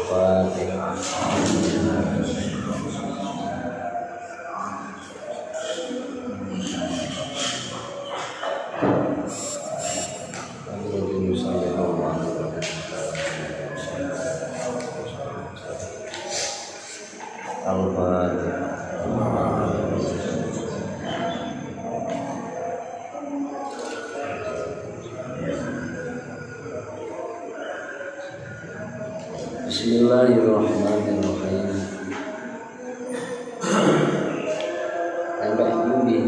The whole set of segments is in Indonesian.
Al-Fatihah. Bismillahirrahmanirrahim. Sampai bumi.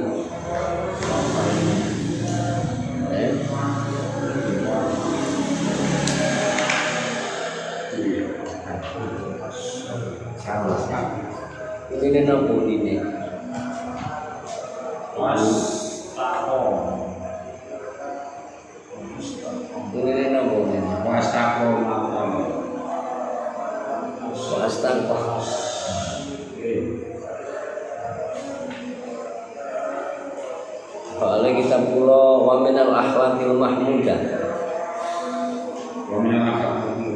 Ini nopo ini. Ini nopo ini. Tanpa Soalnya kita pulau wa minal akhlaqil mahmudah. Wa minal akhlaqil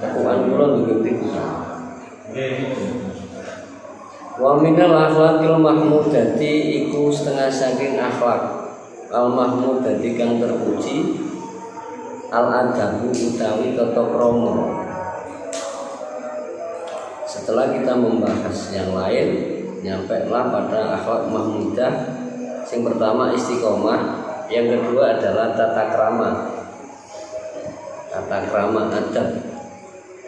Takuan pulau begitu. Wa minal akhlaqil mahmudati iku setengah saking akhlak al mahmudati kang terpuji al adabu utawi tata krama. Setelah kita membahas yang lain, nyampailah pada akhlak mahmudah. Yang pertama istiqomah, yang kedua adalah tata krama. Tata krama adab.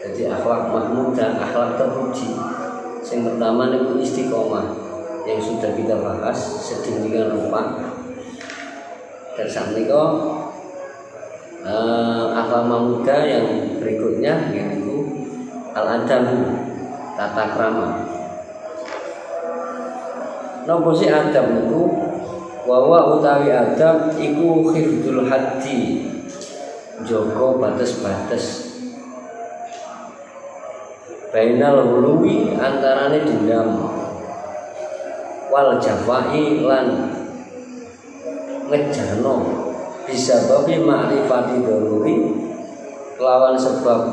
Jadi akhlak mahmudah, akhlak terpuji. Yang pertama itu istiqomah yang sudah kita bahas sedemikian rupa. Dan saat ini akhlak mahmudah yang berikutnya yaitu al-adab, tata krama. Napa sih adab itu? Wa utawi adab iku hifdzul haddi, jaga batas-batas. Bainal huluwi antarane dendam wal jafai lan ngejarno bisa babi ma'rifati daruri kelawan sebab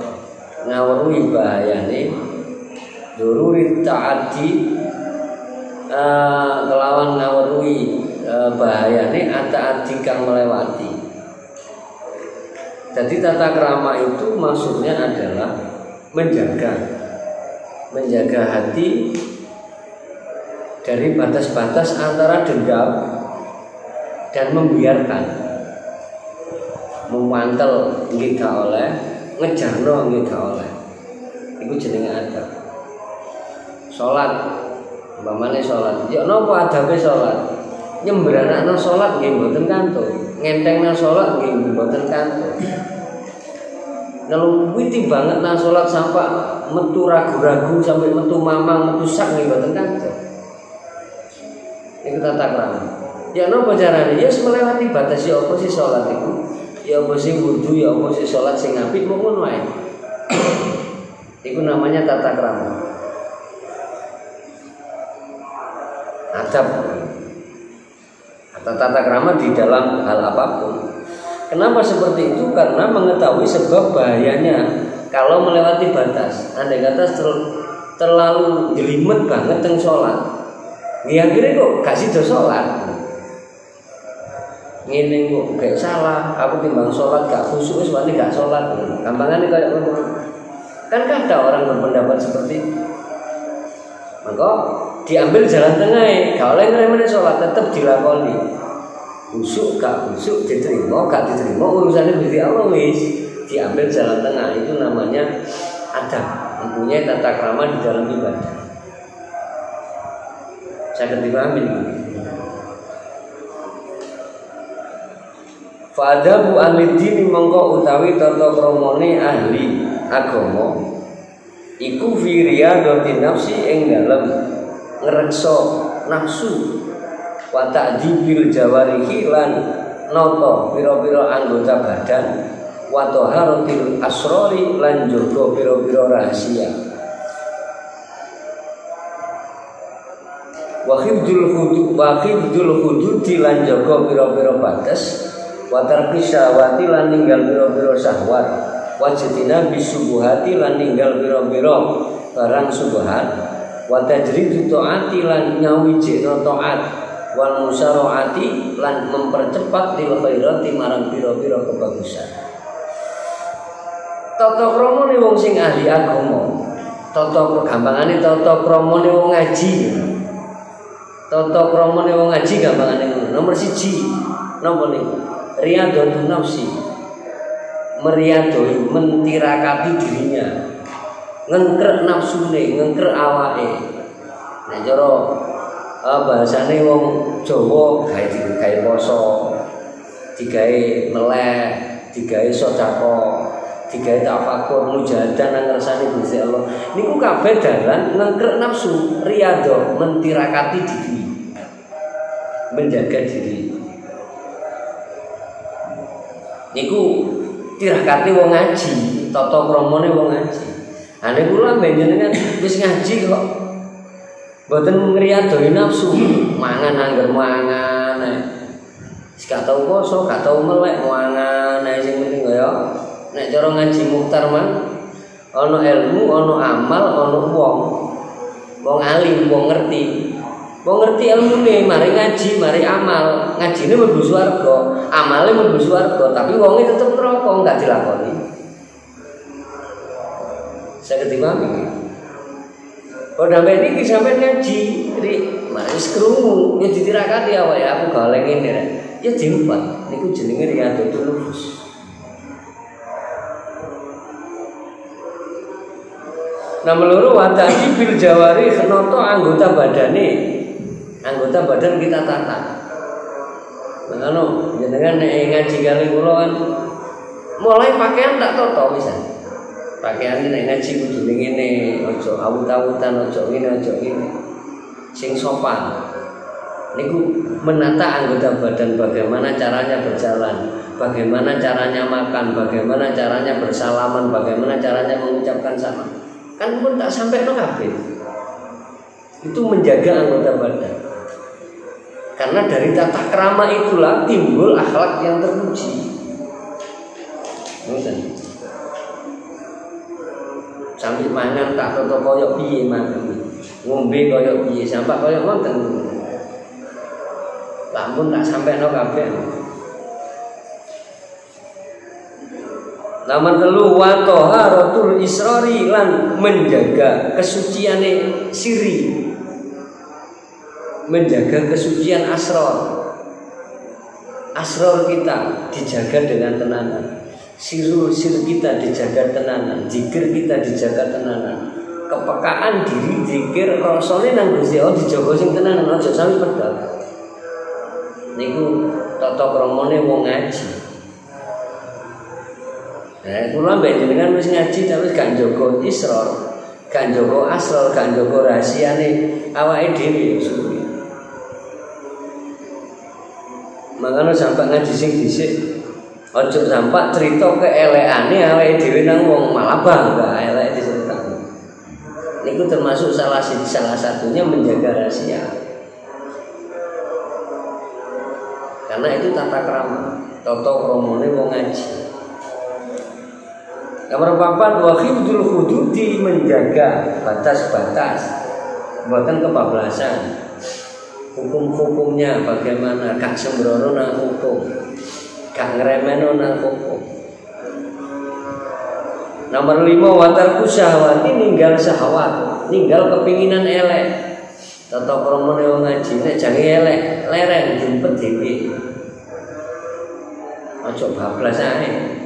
ngawruhi bahayane daruri ta'addi kelawan ngawruhi bahayane ta'addi kang melewati. Jadi tata krama itu maksudnya adalah menjaga hati dari batas-batas antara dendam dan membiarkan, memantel nggih gak oleh, ngejarno nggih gak oleh. Iku jenenge adab. Salat, umpamane salat, ya napa adabe salat? Nyembranakno salat nggih mboten kantun, ngentengna salat nggih mboten kantun. Ngeluwiti banget nang salat sampai metu ragu-ragu sampai metu mamang metu sak nih mboten kantun. Iku tata krama. Ya napa carane? Ya melewati batas ya apa sih salat iku? Ya apa sih wudu, ya apa sih salat sing apik mung ngono ae. Iku namanya tata krama. Adab. Tata krama di dalam hal apapun. Kenapa seperti itu? Karena mengetahui sebab bahayanya kalau melewati batas. Andai kata terlalu jelimet banget teng sholat, ya akhirnya kok gak sido sholat. Ngene kok gak salah, aku timbang sholat gak khusyuk, wis gak sholat. Gampangane kayak ngono. Kan ada orang berpendapat seperti itu. Maka diambil jalan tengah, gak oleh ngremene sholat, tetap dilakoni. Khusyuk gak khusyuk diterima gak diterima urusannya Gusti Allah wis, diambil jalan tengah. Itu namanya adab, mempunyai tata krama di dalam ibadah. Saya dipahami. Fa adabu ahli dini mongko utawi tata kramane ahli agama iku fi riyadati nafsi ing dalem ngreksa nafsu wa ta'dibil jawarihi lan nata pira-pira anggota badan wa taharatil asrori lan jaga pira-pira rahasia. wa khifdul hududi lan jaga pira-pira batas, wa tarkis syahwati lan ninggal pira-pira syahwat, wa jatina bisubuhati lan ninggal pira-pira barang subuhat, wa tajridu taati lan nyawijikna taat, wal musaraati lan mempercepat lil khairati marang pira-pira kebagusan. Tata kramane wong sing ahli agama, tata gampangane tata kramane wong ngaji. Tata kramane wong ngaji gampangane ngono. Nomor 1 napa niku? Riyadhatun nafsi. Meriadoi mentirakati dirinya. Ngengkrek nafsune, ngengkrek awake. Nek cara bahasane wong Jawa gawe poso, digawe meleh, digawe sedekah, digawe tafakur mujahadah nang ngersane Gusti Allah. Niku kabeh dalan ngengkrek nafsu, riyadhah mentirakati diri. Menjaga diri. Niku tirakati wong ngaji, tata kramane wong ngaji. Ane kula panjenengan wis ngaji kok mboten ngriyadhoi nafsu, mangan angger mangan ae. Wis gak tau poso, gak tau melek mangan ae sing penting kaya nek cara ngaji Mukhtar mah ana ilmu, ana amal, ana wong. Wong alim, wong ngerti. Wong ngerti ilmune, mari ngaji, mari amal. Ngajine mlebu swarga, amale mlebu swarga, tapi wonge tetep neraka enggak dilakoni. Saya ketimami. Oh sampai ini sampai ngaji, jadi mari krungu, ya ditirakati awake aku galeng ngene rek. Ya diumpat, niku jenenge riyadhatul nufus. Nomor loro watasi bil jawari noto anggota badane. Anggota badan kita tata. Mangano jenengan nek ngaji kali kula kan mulai pakaian tak toto misal. Pakaian nek ngaji kudu ngene, aja awut-awutan, aja ngene, aja ngene. Sing sopan. Niku menata anggota badan, bagaimana caranya berjalan, bagaimana caranya makan, bagaimana caranya bersalaman, bagaimana caranya mengucapkan salam. Kan pun tak sampai no kabeh. Itu menjaga anggota badan. Karena dari tata krama itulah timbul akhlak yang terpuji. Ngoten. Sambil mangan tak toto koyok piye mangan. Ngombe koyok piye, sampai koyok ngoten. Lamun tak sampai no kabeh. Nomor 3 wa taharatul israri lan menjaga kesuciane siri. Menjaga kesucian asrar. Asrar kita dijaga dengan tenanan. Sir kita dijaga tenanan, zikir kita dijaga tenanan. Kepekaan diri zikir rasane nang Gusti Allah dijaga sing tenanan, aja sampe pedal. Niku tata kramane wong ngaji. Kula panjenengan wis ngaji tapi gak njaga israr, gak njaga asrar, gak njaga rahasiane awake dhewe. Makanya sampai ngaji sing dhisik aja sampai cerita keelekane awake dhewe nang wong malah bangga elek diceritani. Niku termasuk salah satunya menjaga rahasia. Karena itu tata krama, tata kramane wong ngaji. Nomor 4 wa khifdul hududi menjaga batas-batas, bukan kebablasan. Hukum-hukumnya bagaimana, gak sembrono nang hukum, gak ngremeno nang hukum. Nomor 5 watarku syahwati ninggal syahwat, ninggal kepinginan elek. Tata kramane wong ngaji nek jange elek, lereng jumpet dhewe. Aja bablas ae.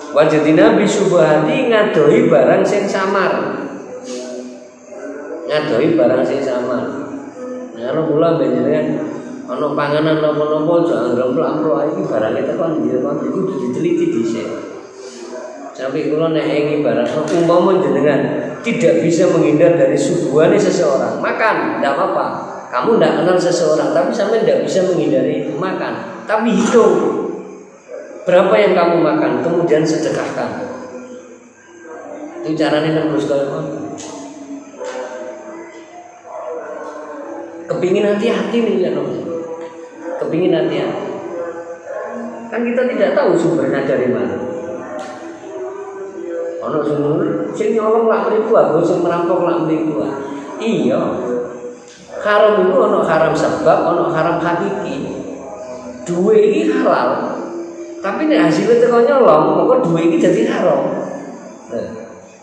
Wajadina bisubuhati ngadohi barang sing samar. Ngadohi barang sing samar. Ana kula panjenengan ana panganan napa-napa aja anggap iki barange tekan ndi kok iku diteliti dhisik. Sampai kula nek engi barang umpama jenengan tidak bisa menghindar dari suguhane seseorang, makan enggak apa-apa. Kamu enggak kenal seseorang tapi sampai enggak bisa menghindari makan. Tapi hitung berapa yang kamu makan kemudian sedekahkan. Itu caranya nembus kalau Kepingin hati-hati nih ya dong. Kepingin hati-hati. Kan kita tidak tahu sumbernya dari mana. Ono sumber, sing nyolong lak mriku, aku sing merampok lak mriku. Iya. Haram itu ono haram sebab, ono haram hakiki. Duwe iki halal. Tapi nek hasilnya teko nyolong, moko duwe iki dadi haram.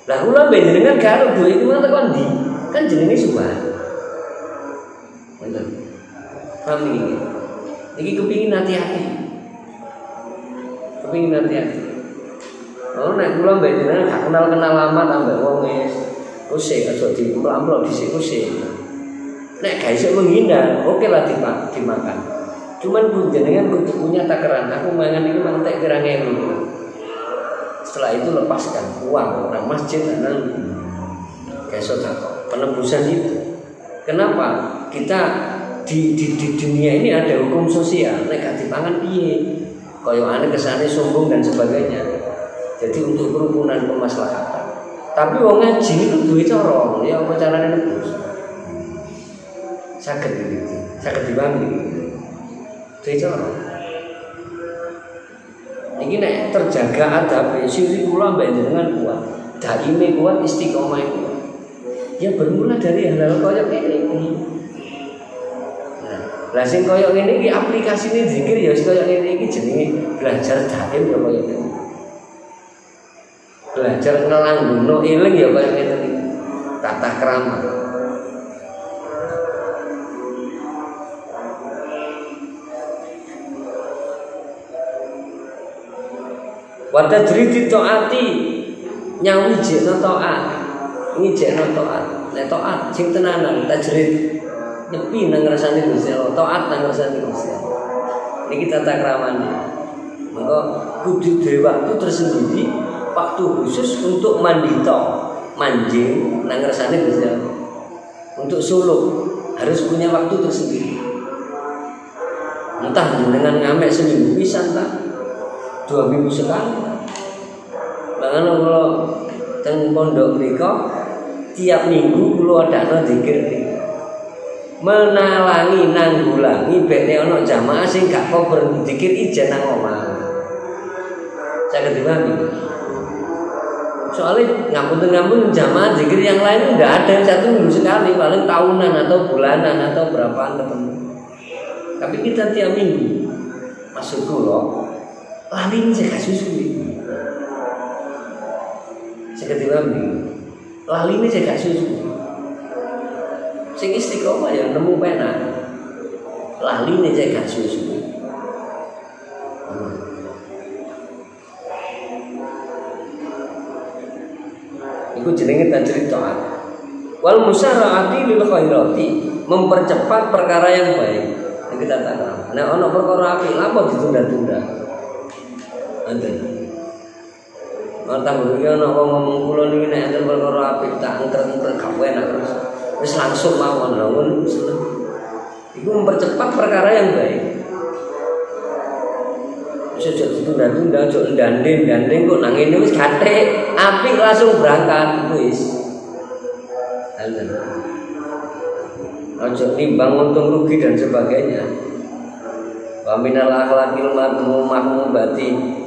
Lah kula benjenengan karo duwe iki mana teko ndi? Kan jenenge subhan. Bener. Paham iki? Iki kepingin hati-hati. Kepingin hati-hati. Oh nek kula benjenengan gak kenal-kenal lama tambah wong kusik aja dimplamplok dhisik kusik. Nek gak iso menghindar, oke lah dimakan. Cuman jenengan kudu punya takaran. Aku mangan iki mantek pirang ewu. Setelah itu lepaskan uang orang masjid dan kayak sedekah. Penebusan itu. Kenapa? Kita di dunia ini ada hukum sosial. Nek gak dipangan piye? Kaya aneh kesane sombong dan sebagainya. Jadi untuk kerukunan kemaslahatan. Tapi wong ngaji itu duwe cara, ya apa carane nebus? Saged iki. Saged dipahami. Duwe cara. Iki nek terjaga adab siri kula mbek jenengan kuat. Daime kuat, istiqomah kuat. Ya bermula dari hal-hal kaya ngene iki. Lah sing kaya ngene iki aplikasine zikir ya kaya ngene iki jenenge belajar daim ya kaya ngene. Belajar ngelanggono eling ya kaya ngene iki. Tata krama. Wata jriti taati nyawi jekno taat. Ngijekno taat. Nek taat sing tenanan tajrid nyepi nang ngrasane Gusti Allah, taat nang ngrasane Gusti Allah. Niki tata kramane. Maka kudu dhewe waktu tersendiri, waktu khusus untuk mandito, manjing nang ngrasane Gusti Allah. Untuk suluk harus punya waktu tersendiri. Entah dengan ngamek seminggu pisan ta, 2 minggu sekali. Bahkan kalau teng pondok mereka tiap minggu kula adakno zikir menalangi nanggulangi bene ana jamaah sing gak kok berzikir ijen nang omah. Saya kedipahami. Soalnya ngapunten jamaah zikir yang lain enggak ada 1 minggu sekali, paling tahunan atau bulanan atau berapaan ketemu. Tapi kita tiap minggu masuk kula lali saya susu ini. Saya kedipahami. Lali ini saya susu. Sing istiqomah ya nemu pena. Lali ini saya susu. Iku jenenge tajrid taat. Wal musara'ati lil khairati, mempercepat perkara yang baik. Yang kita tanam. Nek ana perkara apik lapo ditunda-tunda. Anten. Mantap iki ana wong ngomong kula niki nek enten perkara apik tak angker-angker gak enak terus. Wis langsung mawon lho ngono. Iku mempercepat perkara yang baik. Sejak ditunda-tunda, ojo ndanding kok nang ngene wis gathek, apik langsung berangkat wis. Anten. Ojo nimbang untung rugi dan sebagainya. Wa minal akhlaqil mahmubati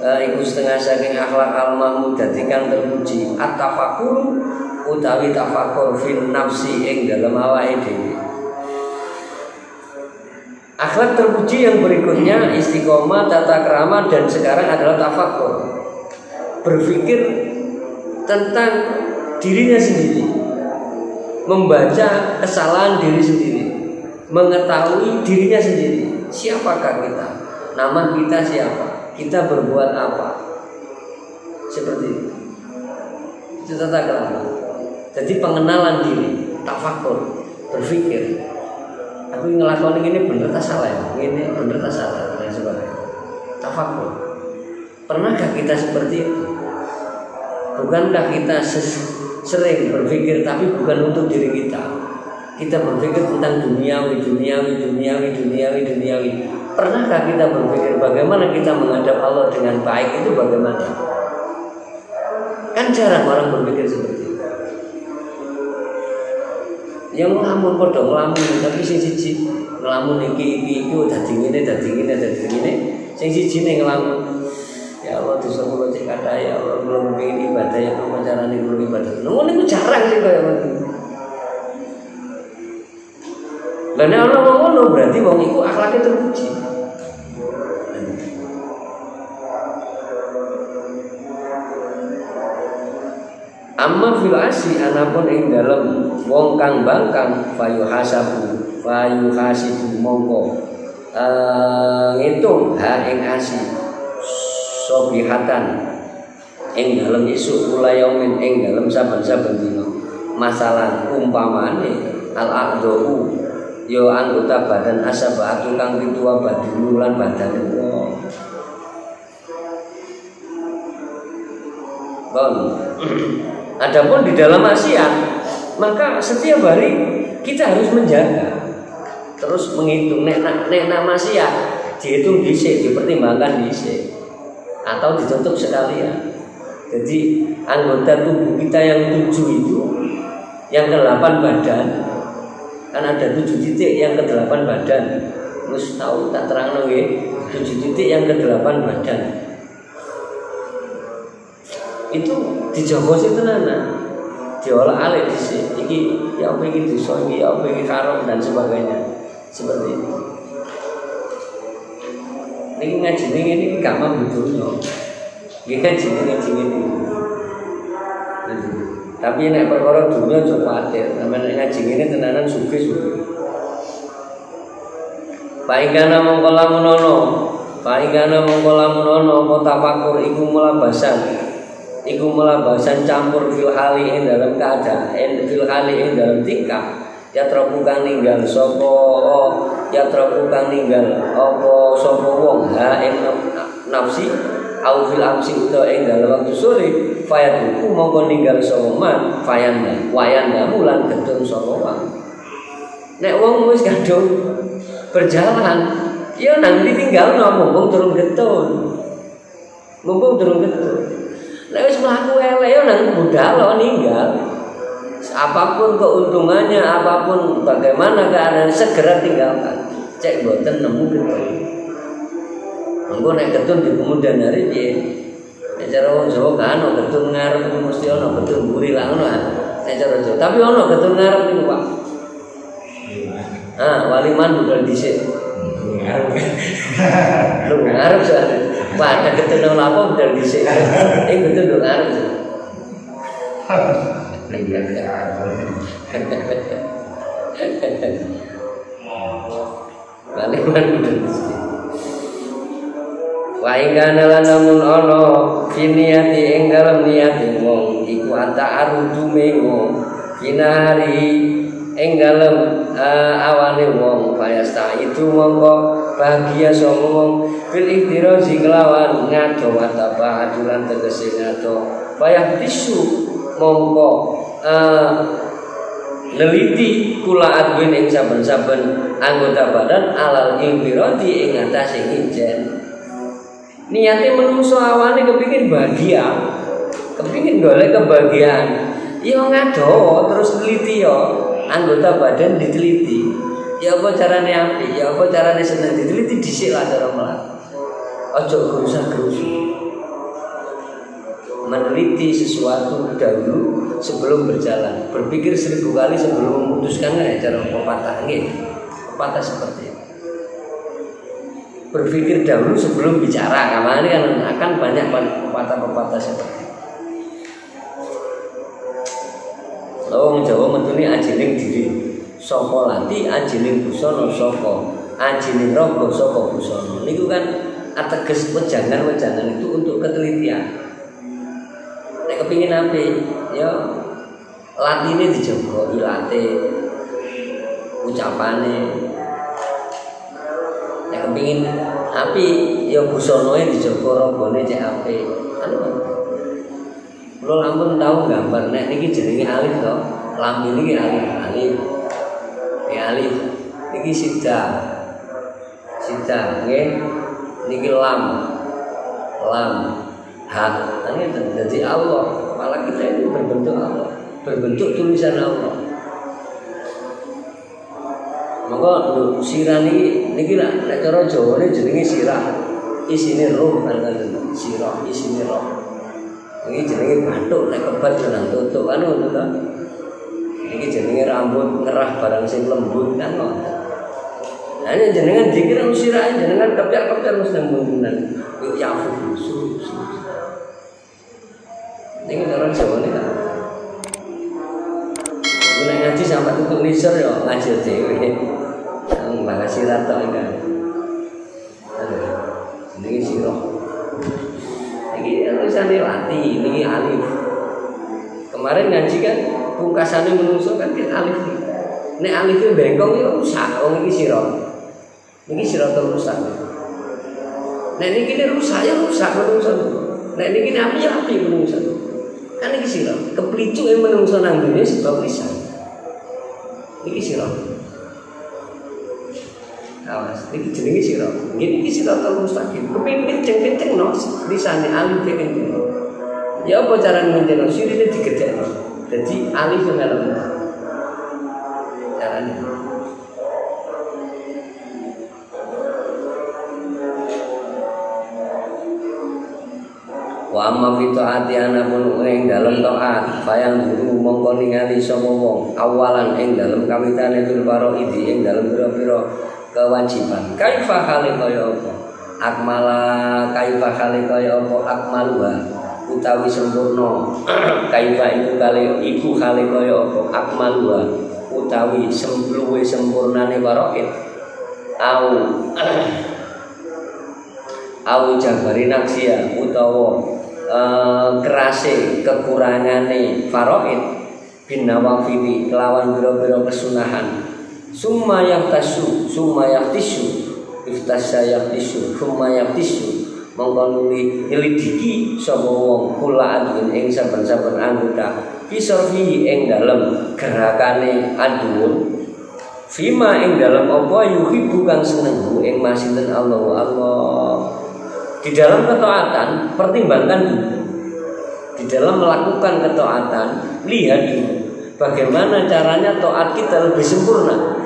iku setengah saking akhlak al-mahmud dadikan terpuji at-tafakkur utawi tafakkur fin nafsi ing dalem awake dhewe. Akhlak terpuji yang berikutnya istiqomah, tata krama, dan sekarang adalah tafakkur. Berpikir tentang dirinya sendiri, membaca kesalahan diri sendiri, mengetahui dirinya sendiri. Siapakah kita? Nama kita siapa? Kita berbuat apa? Seperti itu. Itu tata krama. Jadi pengenalan diri, tafakkur, berpikir. Aku ngelakoni ini bener tak salah ya? Ini bener tak salah dan sebagainya. Tafakkur. Pernahkah kita seperti itu? Bukankah kita sering berpikir tapi bukan untuk diri kita? Kita berpikir tentang duniawi. Pernahkah kita berpikir bagaimana kita menghadap Allah dengan baik itu bagaimana? Kan jarang orang berpikir seperti itu. Ya ngelamun padha ngelamun, tapi sing siji ngelamun iki dadi ngene. Sing sijine ngelamun. Ya Allah dosa kula cek kathah ya Allah kula kepengin ibadah ya apa carane kula ibadah. Ngono niku jarang sih kaya ngono. Lah nek ana ngono berarti wong iku akhlake terpuji. Amma fil asi anapun ing dalem wong kang bangkang fayuhasibu mongko ngitung ha ing asi sobihatan ing dalem isuk kula yaumin ing dalem saben-saben dina masalah umpamane al-aqdu yo anggota badan asabatu kang pitua badulu lan badan bon. Adapun di dalam maksiat maka setiap hari kita harus menjaga terus menghitung nek maksiat dihitung dhisik dipertimbangkan dhisik atau ditutup sekalian. Jadi anggota tubuh kita yang 7 itu yang ke-8 badan kan ada 7 titik yang ke-8 badan. Terus tahu tak terangno nggih 7 titik yang ke-8 badan. Itu dijogo sih tenanan. Diolah alih dhisik. Iki ya apa iki dosa iki ya apa iki haram dan sebagainya. Seperti itu. Ini ngaji ini gak mampu dunia. Ini ngaji ini. Tapi nek perkara dunia aja kuwatir. Namane ngaji ini tenanan sufi. Paingana mongko lamun ana apa tafakur iku mulabasan campur fil hali ing dalam keadaan fil hali ing dalam tingkah ya terbuka ninggal apa sapa wong ha ing nafsi au fil amsi utawa ing dalam waktu sore fayatuku mongko ninggal sapa man wayanda mulan gedung sapa wong nek wong wis kadung berjalan ya nang ditinggalno mumpung turun getun nek wis mlaku elek ya nang budal ninggal. Apapun keuntungannya, apapun bagaimana keadaan segera tinggalkan. Cek mboten nemu getun. Mengko nek getun di kemudian hari piye? Nek cara wong Jawa kan ana getun ngarep mesti ana getun mburi lah ngono. Nek cara Jawa, tapi ana getun ngarep niku, Pak. Waliman budal dhisik. Lu ngarep soalnya. Wah, ada getun apa budal dhisik. Getun lu ngarep. Waliman budal dhisik. Wa ingkana lan namun ana finiyati ing dalem niate wong iku ata'arudu mengo finari ing dalem awane wong payasta itu mongko bahagia sapa wong fil iktirazi kelawan ngado wataba adulan tegese ngado payah tisu mongko neliti kula adwin ing saben-saben anggota badan alal infiradi ing atase ijen. Niate menungso awane kepingin bahagia, kepingin golek kebahagiaan. Ya ngado terus neliti ya anggota badan diteliti. Ya apa carane apik, ya apa carane seneng diteliti dhisik lah cara malah. Aja gerusa-gerusu. Meneliti sesuatu dahulu sebelum berjalan. Berpikir 1000 kali sebelum memutuskan cara pepatah nggih. Pepatah seperti itu. Berpikir dahulu sebelum bicara. Kamane kan akan banyak pepatah-pepatah seperti itu. Wong Jawa metune ajining diri. Saka lati ajining busana saka ajining raga saka busana. Niku kan ateges wejangan-wejangan itu untuk ketelitian. Nek kepingin apik ya latine dijaga ilate ucapane. Nek kepingin apik ya busanae dijaga ragane cek apik. Kula lampun tahu gambar nek niki jenenge alif to. Lambi niki alif. Alif niki sida nggih niki lam ha ini jadi Allah kepala kita ini berbentuk Allah berbentuk tulisan Allah Maka sirah niki nek cara Jawane jenenge sirah. Isine roh kan sirah isine roh. Iki jenenge bathuk nek kebat nang tutuk kan ngono ta. Iki jenenge rambut ngerah barang sing lembut kan ngono. Nah ini jenengan dikir sirah jenengan kepiak-kepiak mesti mungkinan. Yo ya fusu. Niki cara Jawane ta. Nek ngaji sampai tutup nisor yo ngaji dhewe. Nang bahas sirah tok iki. Niki sirah. Niki tulisane lati, niki alif. Kemarin ngaji kan pungkasane menungso kan alif. Nek alife bengkong yo rusak, wong iki sirah. Niki sirah rusak. Nek niki rusak ya rusak menungso. Nek niki api menungso. Kan niki sirah, keplicuke menungso nang dunya sebab lisan. Niki sirah. Awas, niki jenenge sirah. Niki sirah mustaqim. Kepengin kenceng-kenceng no lisane alif kenceng. Ya apa carane ngenjeno sirine digedhekno. Dadi alif ngalem. Carane. Wa amma fi taati anapun ing dalem taat bayang guru mongko ningali sapa wong awalan ing dalem kawitane fil faraidi ing dalem pira-pira kewajiban kaifa hale kaya apa akmala kaifa hale kaya apa akmaluha utawi sempurna kaifa iku hale kaya apa akmaluha utawi luwih sempurnane faraid au jabari naksia utawa kerase kekurangane faraid bin nawafili kelawan biro-biro kesunahan summa yaftisu mongko nuli nyelidiki sapa wong kula adun ing saben-saben anggota fisarfi ing dalem gerakane adun fima ing dalem apa yuhibbu kang seneng ing masinten Allah di dalam ketaatan pertimbangkan dulu. Di dalam melakukan ketaatan lihat dulu bagaimana caranya taat kita lebih sempurna,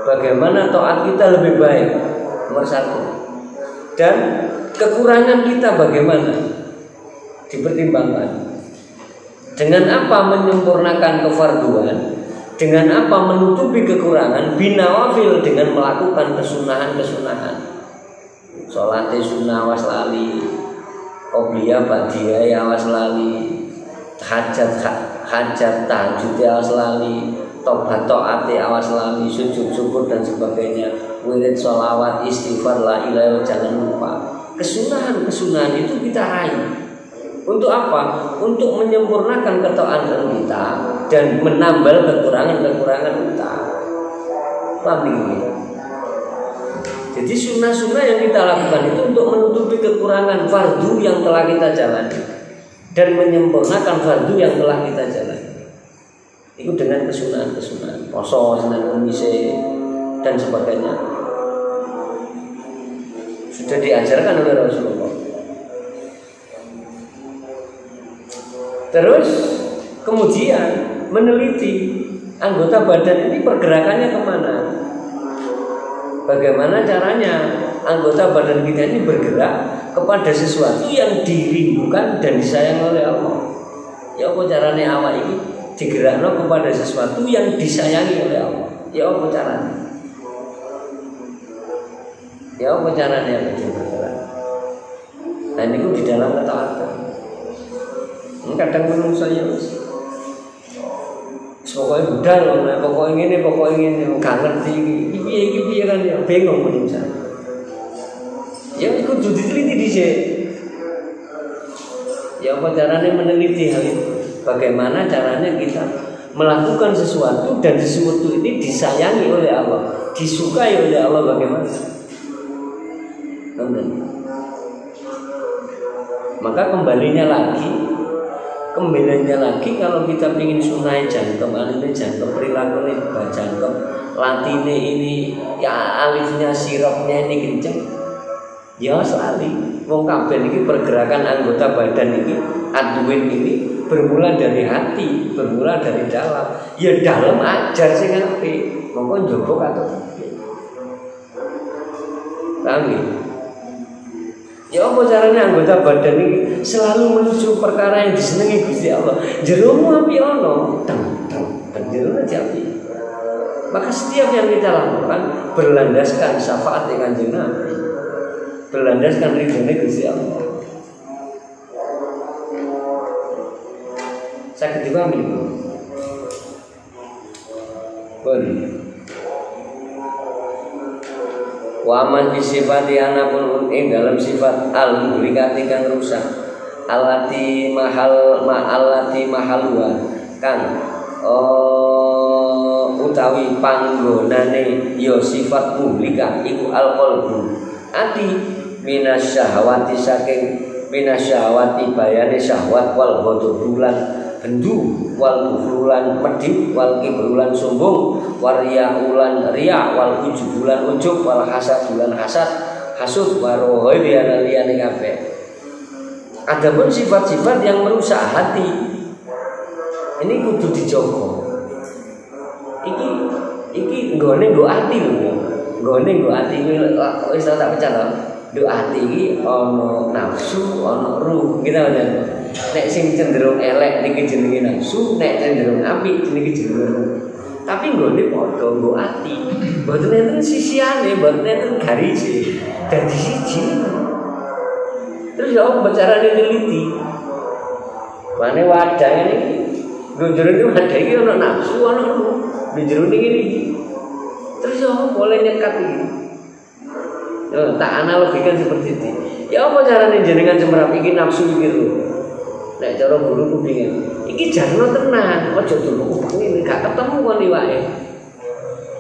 bagaimana taat kita lebih baik, nomor satu. Dan kekurangan kita bagaimana dipertimbangkan. Dengan apa menyempurnakan kefarduan, dengan apa menutupi kekurangan, binawafil dengan melakukan kesunahan-kesunahan. Salate sunnah awas lali, qobliyah ba'diyah awas lali, hajat tahajud awas lali, tobat taate awas lali, sujud syukur dan sebagainya, wirid sholawat istighfar la ilaha jangan lupa. Kesunahan-kesunahan itu kita raih. Untuk apa? Untuk menyempurnakan ketaatan kita dan menambal kekurangan-kekurangan kita. Paham ini? Jadi sunnah-sunnah yang kita lakukan itu untuk menutupi kekurangan fardu yang telah kita jalani dan menyempurnakan fardu yang telah kita jalani. Itu dengan kesunahan-kesunahan, poso, Senin Kamis dan sebagainya. Sudah diajarkan oleh Rasulullah. Terus kemudian meneliti anggota badan ini pergerakannya kemana. Bagaimana caranya anggota badan kita ini bergerak kepada sesuatu yang dirindukan dan disayang oleh Allah. Ya apa caranya awak ini digerakkan kepada sesuatu yang disayangi oleh Allah. Ya apa caranya? Ya apa caranya bergerak? Nah ini di dalam ketaatan. Kadang menurut saya pokoknya budal, pokoknya ini gak ngerti iki kan ya bingung pun saya. Ya ikut diteliti dhisik. Ya apa caranya meneliti hal itu? Bagaimana caranya kita melakukan sesuatu dan sesuatu ini disayangi oleh Allah, disukai oleh Allah bagaimana? Maka kembalinya lagi kalau kita ingin sunai jangkem, alifnya jangkem, perilakunya jangkem, latine ini, ya alifnya sirapnya ini kenceng, ya selalu. Wong kabeh ini pergerakan anggota badan ini, adwin ini bermula dari hati, bermula dari dalam. Ya dalam ajar sing apik, mongko njobok atau Kami. Ya apa caranya anggota badan ini selalu menuju perkara yang disenangi Gusti Allah. Jeromu api ono, jeromu api. Maka setiap yang kita lakukan berlandaskan syafaat Kanjeng Nabi, berlandaskan ridhonya Gusti Allah. Sakit dipahami itu. Waman bisifati anapun dalam sifat al-muhlikati kang rusak alati mahalwa kang utawi panggonane ya sifat muhlika iku al-qalbu ati minasyahawati saking minasyahawati bayane syahwat wal ghadabulan bendu wal kufrulan medhit wal kibrulan sombong waryaulan riya wal ujubulan ujub wal hasadulan hasad hasud warohoi liyane kabeh. Adapun sifat-sifat yang merusak hati ini kudu dijogo. Iki nggone nggo ati lho. Nggone nggo ati wis tak pecah lho. Nduk ati iki ana nafsu, ana ruh, gitu kan. Nek sing cenderung elek niki jenenge nafsu, nek cenderung apik niki jenenge ruh. Tapi nggone padha nggo ati. Mboten enten sisiane, mboten enten garise. Dadi siji. Terus ya apa carane neliti? Mane wadah ini nggo jerone wadah iki ana nafsu, ana ruh. Di jerone iki. Terus ya apa boleh nyekat iki? Ya, tak analogikan seperti itu. Ya apa carane jenengan cemrap iki nafsu iki ruh? Nek cara guru ku pingin, iki jarno tenang, aja dulu upang gak ketemu kon iwake.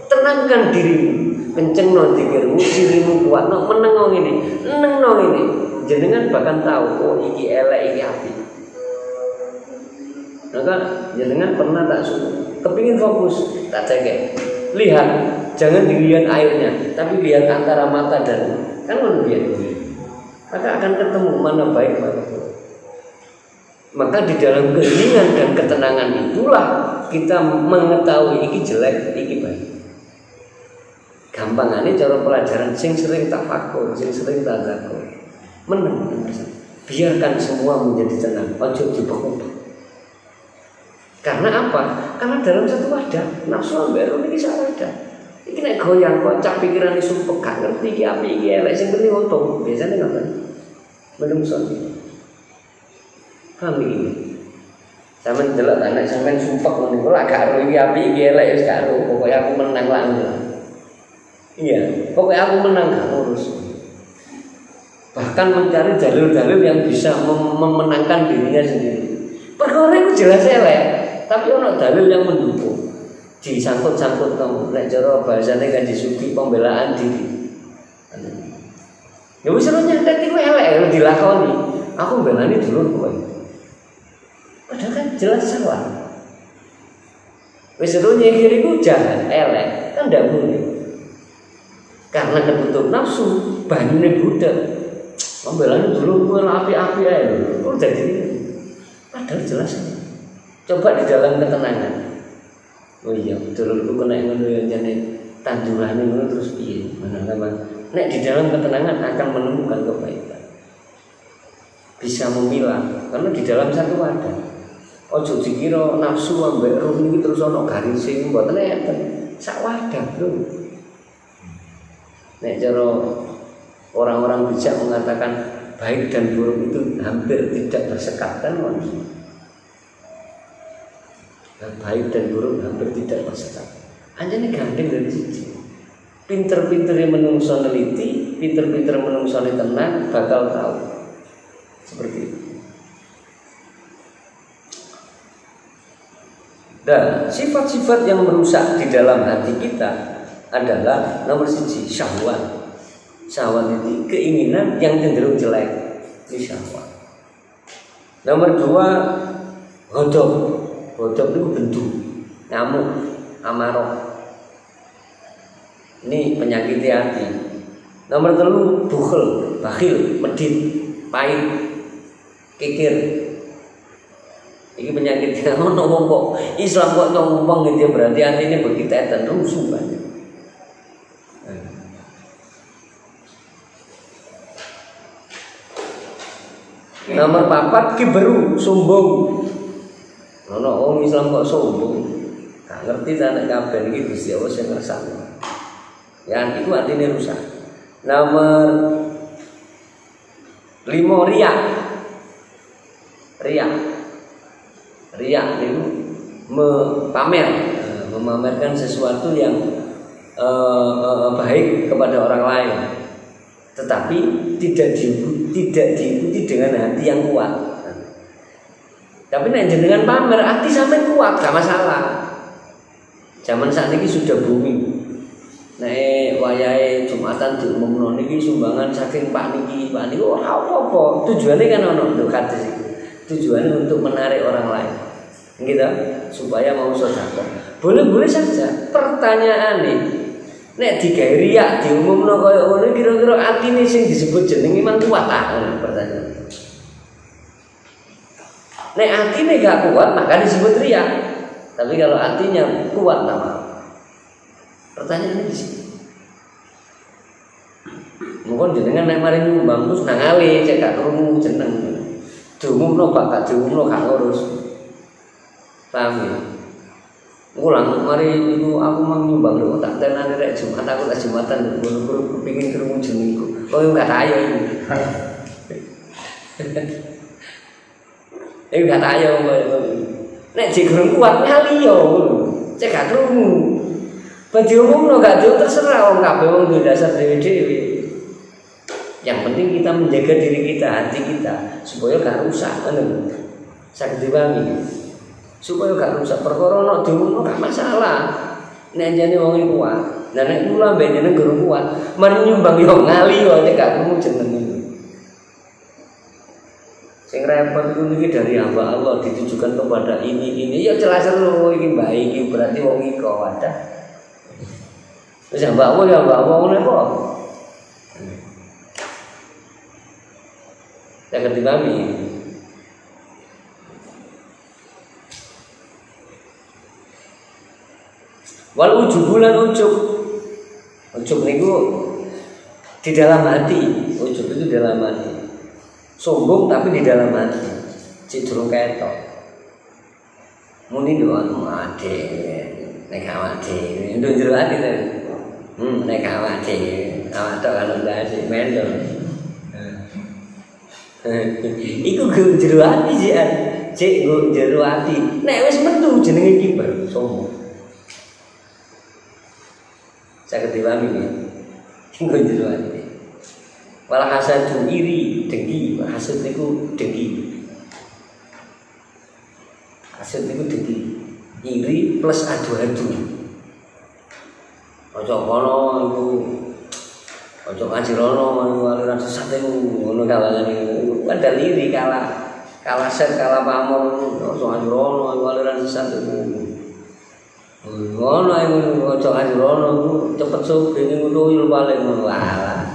Tenangkan dirimu, kencengno dikirmu, dirimu kuatno menengo ngene, nengno ngene. Jenengan bahkan tahu oh iki elek iki apik. Maka jenengan pernah tak suruh, kepingin fokus, tak cekek. Lihat, jangan dilihat airnya, tapi lihat antara mata dan kan lihat. Maka akan ketemu mana baik mana buruk. Maka di dalam keheningan dan ketenangan itulah kita mengetahui iki jelek, iki baik. Gampangane cara pelajaran sing sering tafakur, sing sering tadabbur. Meneng. Biarkan semua menjadi tenang, ojo dibekuk. Karena apa? Karena dalam satu wadah nafsu ambek iki sak wadah. Iki nek goyang kocak pikirane sumpek gak ngerti iki apik iki elek sing penting untung. Biasane ngoten. Menungso. Kami ini sampean delok anak sampean sumpek ngene kok gak ero iki apik iki elek wis gak ero pokoke aku menang lah. Iya, pokoke aku menang gak urus. Bahkan mencari dalil-dalil yang bisa memenangkan dirinya sendiri. Perkara itu jelas elek, tapi ono dalil yang mendukung. Disangkut-sangkut kamu nek cara bahasane kan disugi pembelaan diri. Ya wis ora nyantet iku elek dilakoni. Aku mbelani dulur kowe. Padahal kan jelas salah. Wis ora nyekir iku jahat, elek, kan ndak boleh. Karena ketutup nafsu, banyune budak. Pembelane dulur kowe api-api ae lho. Kok dadi padahal jelas. Coba di dalam ketenangan. Oh iya, dulurku kena ngono ya jane tandurane ngono terus piye? Mana-mana. Nek di dalam ketenangan akan menemukan kebaikan. Bisa memilah karena di dalam satu wadah. Ojo dikira nafsu ambek ruh iki terus ana garise mboten enten. Sak wadah, Bro. Nek cara orang-orang bijak mengatakan baik dan buruk itu hampir tidak bersekat kan manusia. Baik dan buruk hampir tidak bersekat. Hanya ini gandeng dari siji. Pinter-pinternya menungso neliti, pinter-pinter menungso tenang, bakal tahu. Seperti itu. Dan sifat-sifat yang merusak di dalam hati kita adalah nomor siji syahwat. Syahwat itu keinginan yang cenderung jelek. Ini syahwat. Nomor dua ghadab. Ghadab itu bendu, ngamuk, amarah. Ini penyakit hati. Nomor 3 bukhil, bakhil, medit, pahit, kikir. Ini penyakit ngomong kok Islam kok ngomong gitu berarti artinya begitu dan rusuh banyak. Nomor 4 kiberu, sombong. Ono wong Islam kok sombong. Gak ngerti ta nek kabeh iki Gusti Allah sing ngersakno. Ya iku artine rusak. Nomor 5 riya. Riya itu memamerkan sesuatu yang baik kepada orang lain, tetapi tidak diikuti dengan hati yang kuat. Tapi nek jenengan pamer hati sampean kuat gak masalah. Zaman saat ini sudah booming. Nek wayahe Jumatan diumumno niki sumbangan saking Pak niki ora apa-apa. Tujuannya kan ono lho hadis iki. Tujuannya untuk menarik orang lain. Gitu, supaya mau sedekah. Boleh-boleh saja. Pertanyaan nih, nek digawe riya diumumno kaya ngono kira-kira atine sing disebut jeneng iman kuat pertanyaan. Nek atine gak kuat maka disebut riya. Tapi kalau hatinya kuat nama. Pertanyaannya di sini. Mungkin jenengan nek mari nyumbang terus nang ale cek gak krungu jeneng. Diumumno bakal diumumno gak ngurus. Paham ya? Ngulang mari itu aku mau nyumbang lho tak tenane rek Jumat aku tak Jumatan guru-guru kepengin krungu jenengku. Kok enggak tayo iki. Enggak tayo nek jek krungu kuat kali yo. Cek gak krungu. Bagi umumno gak terserah wong kabeh wong duwe dasar dhewe-dhewe. Yang penting kita menjaga diri kita, hati kita supaya gak rusak ngono. Saged dipahami. Supaya gak rusak perkara nek diumumno gak masalah. Nek jane wong iku kuat. Lah nek kula mbek jeneng guru kuat, mari nyumbang yo ngali yo nek gak krungu jeneng iki. Sing repot iku niki dari hamba Allah ditujukan kepada ini. Ya jelas lho iki baik iki berarti wong iki kok wadah. Wis hamba Allah ya hamba Allah ngene kok. Jangan dipahami. Wal ujubulan ujub niku di dalam hati. Ujub itu di dalam hati. Sombong tapi di dalam hati. Cek durung ketok. Muni doan ade nek awake nduk jero ati to. Nek awake awak tok kalau ndak sik mendel. Iku jero ati sih, cek jero ati. Nek wis metu jenenge kiper sombong. Saged dipahami ya. Iku jero ati. Wal hasadu iri, dengki, hasad niku dengki. Hasad niku dengki. Iri plus adu-adu. Ojo kono iku ojo ngajirono aliran sesat iku ngono kalangan iku. Padahal iri kalah set kalah pamor ojo ngajirono aliran sesat iku. Ngono iku ojo ngajirono iku cepet sugih ning ngono paling ngono walah.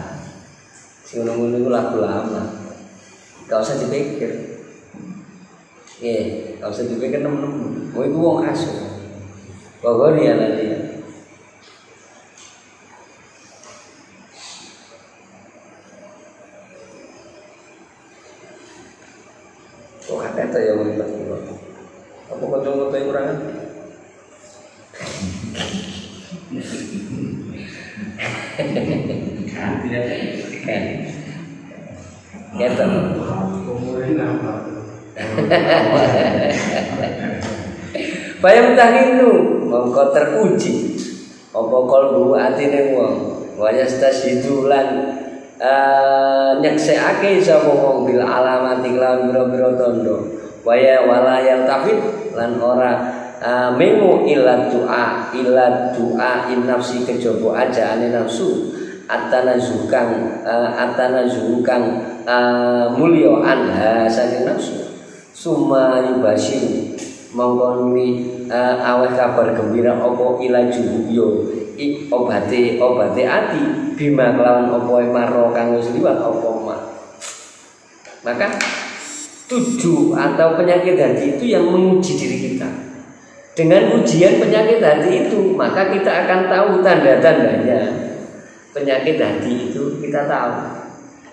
Sing ngono iku lagu lama. Gak usah dipikir. Gak usah dipikir nem-nem. Oh iku wong asu. Pokoke dia nanti. Kok kata ya wong iki. Apa kocok-kocok kurang? Kan. Gitu. Bayang tahinu mongko teruji apa kalbu atine wong waya stasidulan nyeksekake sapa wong bil alamati lan biro-biro tondo waya walayal tafid lan ora mengu ila doa in nafsi kejaba ajaane nafsu atanazukan mulya anha saking nafsu summa yubashir mongko aweh kabar gembira apa ilaju yo obate ati bima kelawan apa maro kang wis liwat apa maka tujuh atau penyakit hati itu yang menguji diri kita. Dengan ujian penyakit hati itu maka kita akan tahu tanda-tandanya. Penyakit hati itu kita tahu.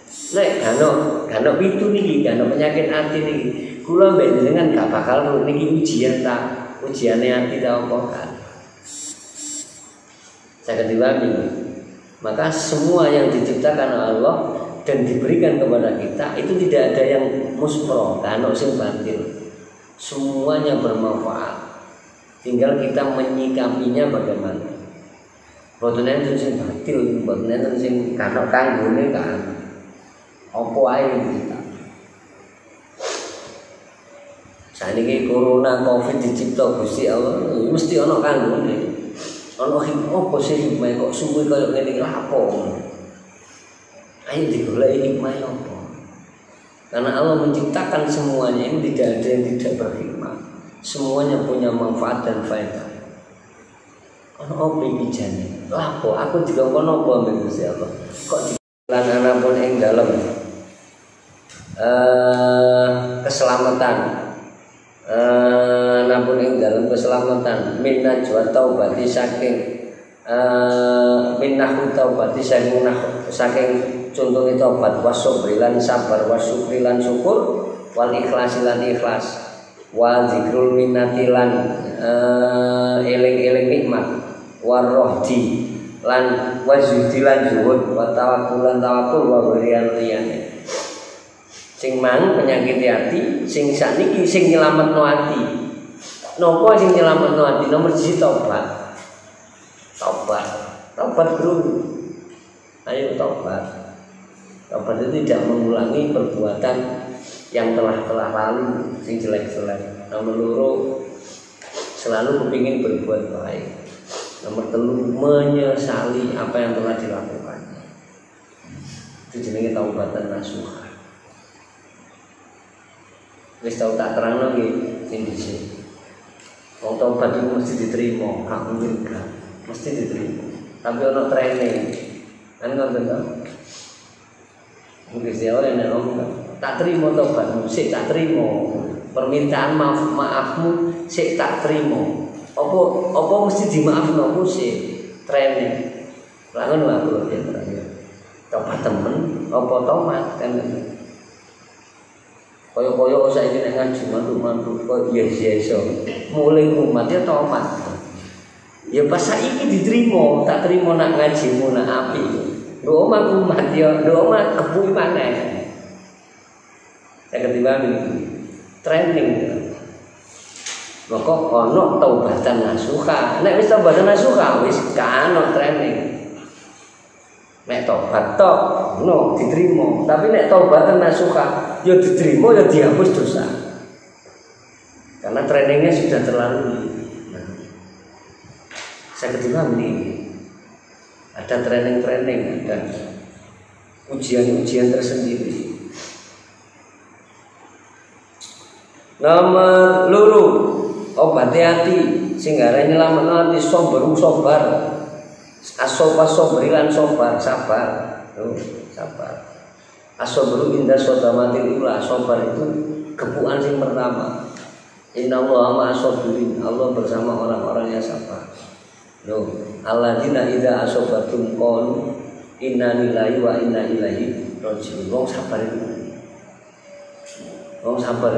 Nek gano pitu niki, gano penyakit hati niki. Kula mbek jenengan gak bakal niki ujian ta, ujiane hati ta apa kan. Saya diwami. Maka semua yang diciptakan Allah dan diberikan kepada kita itu tidak ada yang muspro, gano sing batil. Semuanya bermanfaat. Tinggal kita menyikapinya bagaimana. Boten enten sing batil, boten enten sing gano kanggone kan. Apa ae kita. Saniki corona Covid dicipta Gusti Allah, mesti ana kanggone. Ana hikmah apa sih hikmah kok suwe kaya ngene lapo. Ayo digoleki hikmah apa. Karena Allah menciptakan semuanya ini tidak ada yang tidak berhikmah. Semuanya punya manfaat dan faedah. Ana opo iki jane? Lapo aku dikongkon apa mbek Gusti Allah. Kok lan anapun ing dalem keselamatan namun ing dalam keselamatan minna jwa taubati saking minnahu taubati saking contoh itu obat wasobrilan sabar wasukrilan syukur wal ikhlasilan ikhlas wa zikrul minnatilan eling-eling nikmat warohdi lan wazudilan zuhud wa tawakkulan tawakkul wa berian liyane sing mang penyakit hati sing sakniki sing nyelametno ati napa sing nyelametno ati nomor 1 tobat bro ayo tobat itu tidak mengulangi perbuatan yang telah lalu sing jelek-jelek. Nomor 2 selalu kepingin berbuat baik. Nomor 3 menyesali apa yang telah dilakukan. Itu jenenge taubatan nasuha. Wis tau tak terangno nggih sing dhisik. Wong tobat itu mesti diterima, hak mungkin mesti diterima. Tapi ono training. Kan ngoten to. Mungkin saya nek ngomong tak terima tobatmu, sik tak terima. Permintaan maafmu sik tak terima. Apa mesti dimaafno sik training. Lah ngono aku ya terakhir. Tobat temen apa tomat kan. Koyo-koyo saiki nek ngaji mantuk-mantuk kok iya-iya iso. Mulai umat ya tomat. Ya pas saiki diterima, tak terima nak ngajimu nak api. Doa umat ya, doa kebuy maneh. Saya ketimbang training. Maka ono taubatan nasuha. Nek wis taubatan nasuha wis gak ono training. Nek tobat tok no diterima, tapi nek taubatan nasuha ya diterima ya dihapus dosa. Karena trainingnya sudah terlalu. Saya ketimbang ini ada training-training, ada ujian-ujian tersendiri. Nomor loro obati hati sehingga nyelametno ati sabar. Asobrilan sabar. Asobru indah sodamatil ula. Sabar itu kebuan sing pertama. Innallaha ma'as-sabirin. Allah bersama orang-orang yang sabar. Alladzina idza asobatum qalu inna lillahi wa inna ilaihi raji'un. Wong sabar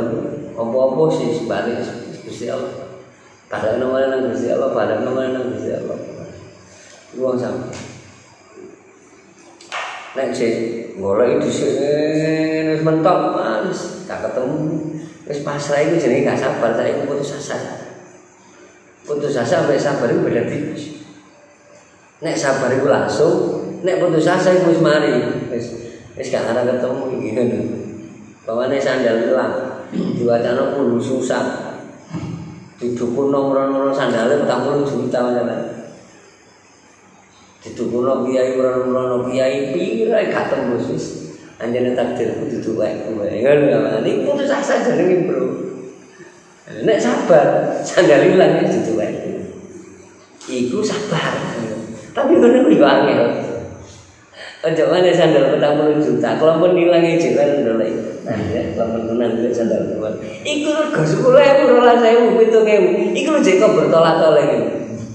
itu apa-apa sih sebalik Gusti Allah. Padahal nang Gusti Allah, Wong sabar. Nek sik golek dhisik wis mentok wis gak ketemu. Wis pasrah iku jenenge gak sabar, saiki putus asa. Putus asa sampai sabar itu beda tipis. Nek sabar itu langsung, nek putus asa itu wis mari. Wis gak ana ketemu iki ngono. Bawane sandal hilang, diwacana puluh susah. Didukun nomor-nomor sandale 40 juta masalah. Didukun kiai ora-ora kiai pira gak tembus wis. Anjene takdir kudu duwek kowe. Ngono iki putus asa jenenge, Bro. Nek sabar, sandal hilang itu duwek. Iku sabar. Tapi ngono ku yo angel. Ojo mana sandal 40 juta, kalau pun hilangnya jalan dolai. Nah, ya, kalau menang duit sandal teman. Iku rego 10.000, 12.000, 7.000. Iku jek kok bertolak-tolak.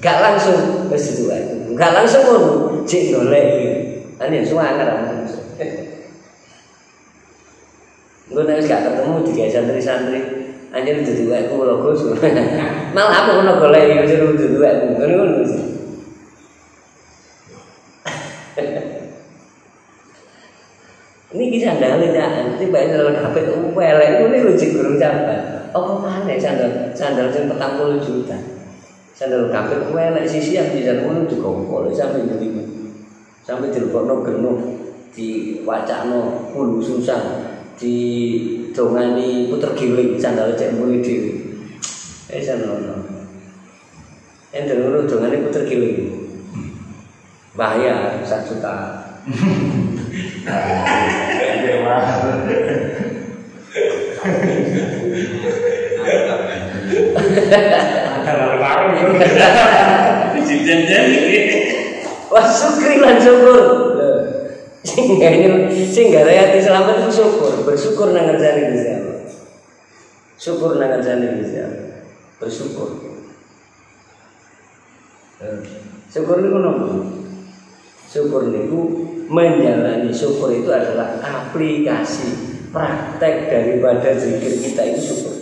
Gak langsung wis duwe. Gak langsung ngono, jek dolai. Ane suwangar. Gue nek wis gak ketemu digawe santri-santri. Anjir dudu wae ku lho Gus. Malah aku ono golek yo jero dudu wae. Ngono Gus. Ini kisah sandal ya, nanti baik sandal kabeh elek itu nih lucu gurung campur. Apa mana sandal sing 40 juta. Sandal kabeh elek sisi yang bisa ngono juga kok sampai jadi sampai dilebokno genuk diwacakno pulu susah di dongani puter giling sandal cek muni dhewe. Sandal. Endel dongani puter giling. Bahaya 1 juta. Wah syukri lan syukur. Sehingga rakyat Islam itu bersyukur nang ngerjani Gusti Allah. Syukur nang ngerjani Gusti Allah. Bersyukur. Syukur niku nopo? Syukur niku menjalani syukur itu adalah aplikasi praktek daripada zikir kita itu syukur.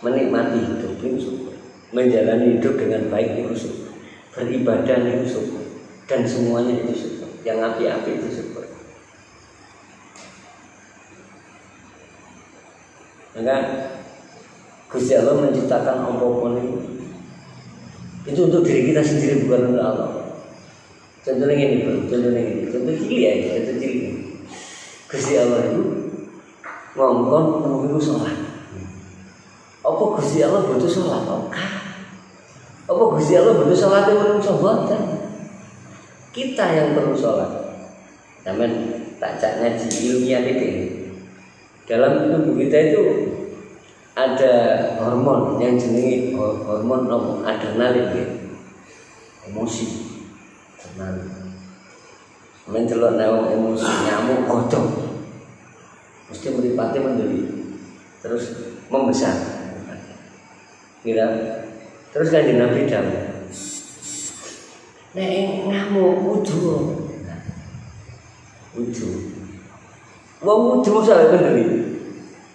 Menikmati hidup itu syukur. Menjalani hidup dengan baik itu syukur. Beribadah itu syukur. Dan semuanya itu syukur. Yang api-api itu syukur. Maka Gusti Allah menciptakan apa-apa itu untuk diri kita sendiri, bukan untuk Allah. Contohnya gini, contoh cilik ya, contoh cilik. Gusti Allah itu ngomong menunggu sholat. Apa Gusti Allah butuh sholat? Apa Gusti Allah butuh sholat yang menunggu sholat? Kita yang perlu sholat. Namun tak cak ngaji ilmiah ini. Dalam tubuh kita itu ada hormon yang jenenge hormon adrenalin ya. Emosi. Mencelok nawang emosi nyamuk kodok mesti meripati menjadi terus membesar kira terus kan di Nabi Dawud nek ngamuk wudu wong wudu sampe kendeli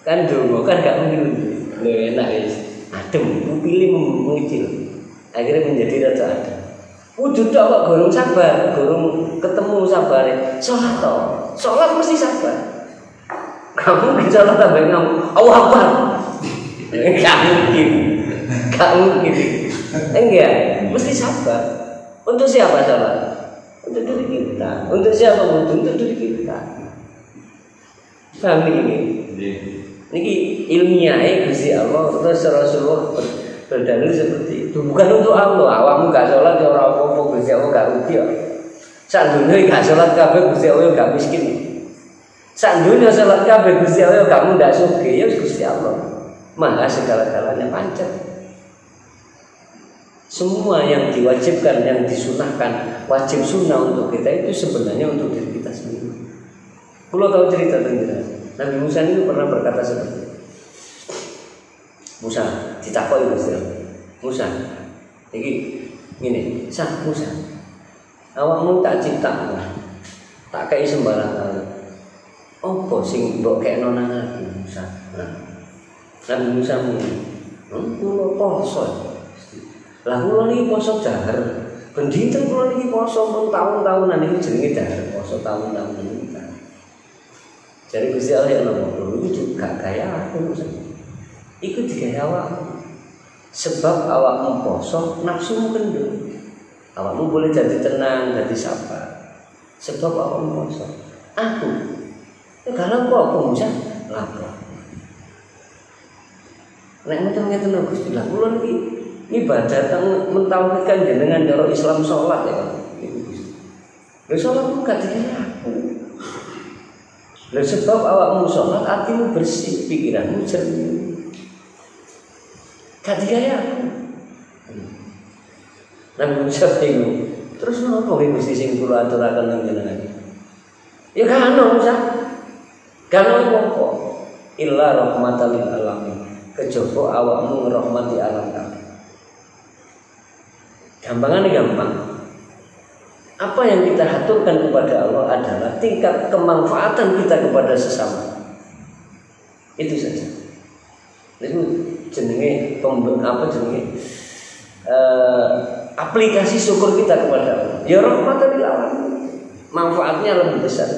kan dongo kan gak mungkin lho enak wis adem pilih mengecil akhirnya menjadi rada adem. Wujud kok gorong sabar, gorong ketemu sabare. Salat to. Salat mesti sabar. Kamu bisa salat tambah ngomong, "Allahu Akbar." Enggak mungkin. Enggak, mesti sabar. Untuk siapa salat? Untuk diri kita. Untuk siapa wudhu? Untuk diri kita. Paham ini? Niki ilmiah Gusti Allah terus Rasulullah berdalil seperti itu. Bukan untuk Allah. Awakmu gak sholat ya ora apa-apa, Gusti Allah gak rugi ya. Sak dunya gak sholat kabeh Gusti Allah gak miskin. Sak dunya sholat kabeh Gusti Allah gak mundak sugih ya Gusti Allah. Maha segala-galanya pancet. Semua yang diwajibkan, yang disunahkan, wajib sunnah untuk kita itu sebenarnya untuk diri kita sendiri. Kalau tahu cerita tentang Nabi Musa itu pernah berkata seperti itu. Musa ditakoi Musa iki ngene Musa awakmu tak cipta tak kei sembarangan apa sing mbok kekno nang aku Musa Nabi Musa kula poso lah kula niki poso dahar ben dinten kula niki poso pun tahun-tahunan iki jenenge dahar poso tahun-tahunan iki jadi Gusti Allah yang nomor itu gak kaya aku Musa iku digawe awakmu. Sebab awakmu poso, nafsumu kendor. Awakmu boleh jadi tenang, jadi sabar. Sebab awakmu poso. Aku, kalau aku Musa lapor. Nek ngeten-ngeten Gusti lah, kula niki ibadah teng mentauhidkan jenengan cara Islam salat ya. Lha salat ku gak digawe aku. Lha sebab awakmu salat, atimu bersih, pikiranmu jernih. Gak digaya aku. Nabi Musa bingung. Terus nopo iki Gusti sing kula aturaken nang jenengan? Ya kan Musa. Kan apa? Illa rahmatan lil alamin. Kejaba awakmu ngrahmati alam kabeh. Gampangane gampang. apa yang kita haturkan kepada Allah adalah tingkat kemanfaatan kita kepada sesama. Itu saja. Itu jenenge aplikasi syukur kita kepada Allah. Ya rahmatan lil alamin. Manfaatnya lebih besar.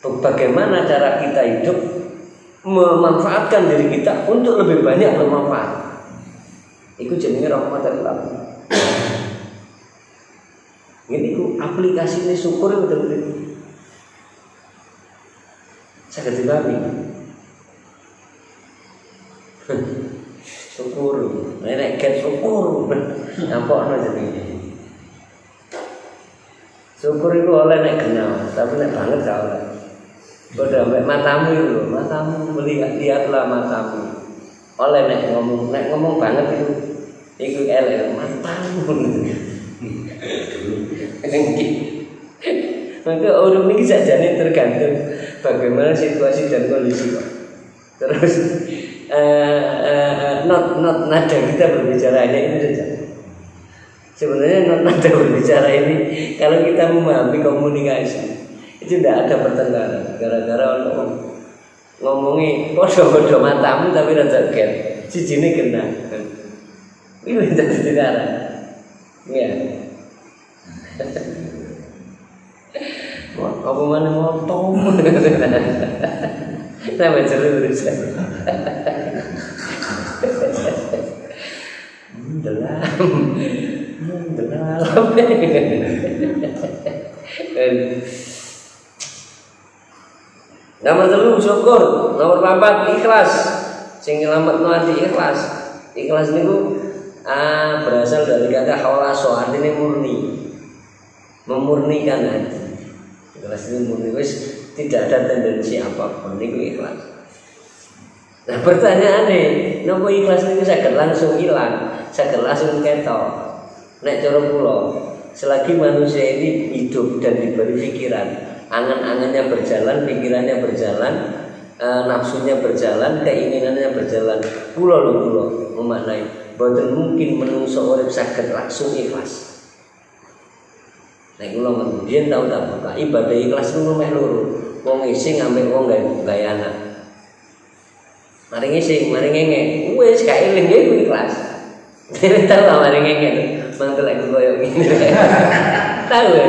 Bagaimana cara kita hidup memanfaatkan diri kita untuk lebih banyak bermanfaat. Itu jenenge rahmatan lil alamin. Ini ku aplikasi ini syukur itu betul-betul. Saya dipahami. Syukur, nenek get syukur, nampak aja ini. Syukur itu oleh nek kenal, tapi nek banget gak oleh. Kau sampai matamu itu, matamu lihatlah matamu. Oleh nek ngomong banget itu elek matamu. Maka orang ini sajane tergantung bagaimana situasi dan kondisi. Terus nada kita berbicara ini saja. Sebenarnya nada berbicara ini kalau kita memahami komunikasi itu tidak ada pertengkaran. Gara-gara orang ngomongi podo-podo matamu tapi rada get, sijine kena. Ini jadi pertengkaran. Iya. Wah, apa mana motong? Saya baca dulu saya. Dalam. Nomor 3 syukur, nomor 4 ikhlas. Sing nyelametno ati ikhlas. Ikhlas niku berasal dari kata khalaso, artinya murni. Memurnikan hati. Ikhlas itu murni, wis tidak ada tendensi apapun, itu ikhlas. Nah pertanyaannya, napa ikhlas itu saged langsung hilang, saged langsung ketok. Nek cara kula, selagi manusia ini hidup dan diberi pikiran, angan-angannya berjalan, pikirannya berjalan, nafsunya berjalan, keinginannya berjalan, kula memaknai boten mungkin menungso urip saged langsung ikhlas. Nek kula mbiyen tau tak buka ibadah ikhlas niku meh loro. Wong ising ambek wong gawe anak. Mari ngising, mari ngenge. Wis gak eling ya iku ikhlas. Dhewe tau mari ngenge. Mangkel aku koyo ngene. Tahu ya.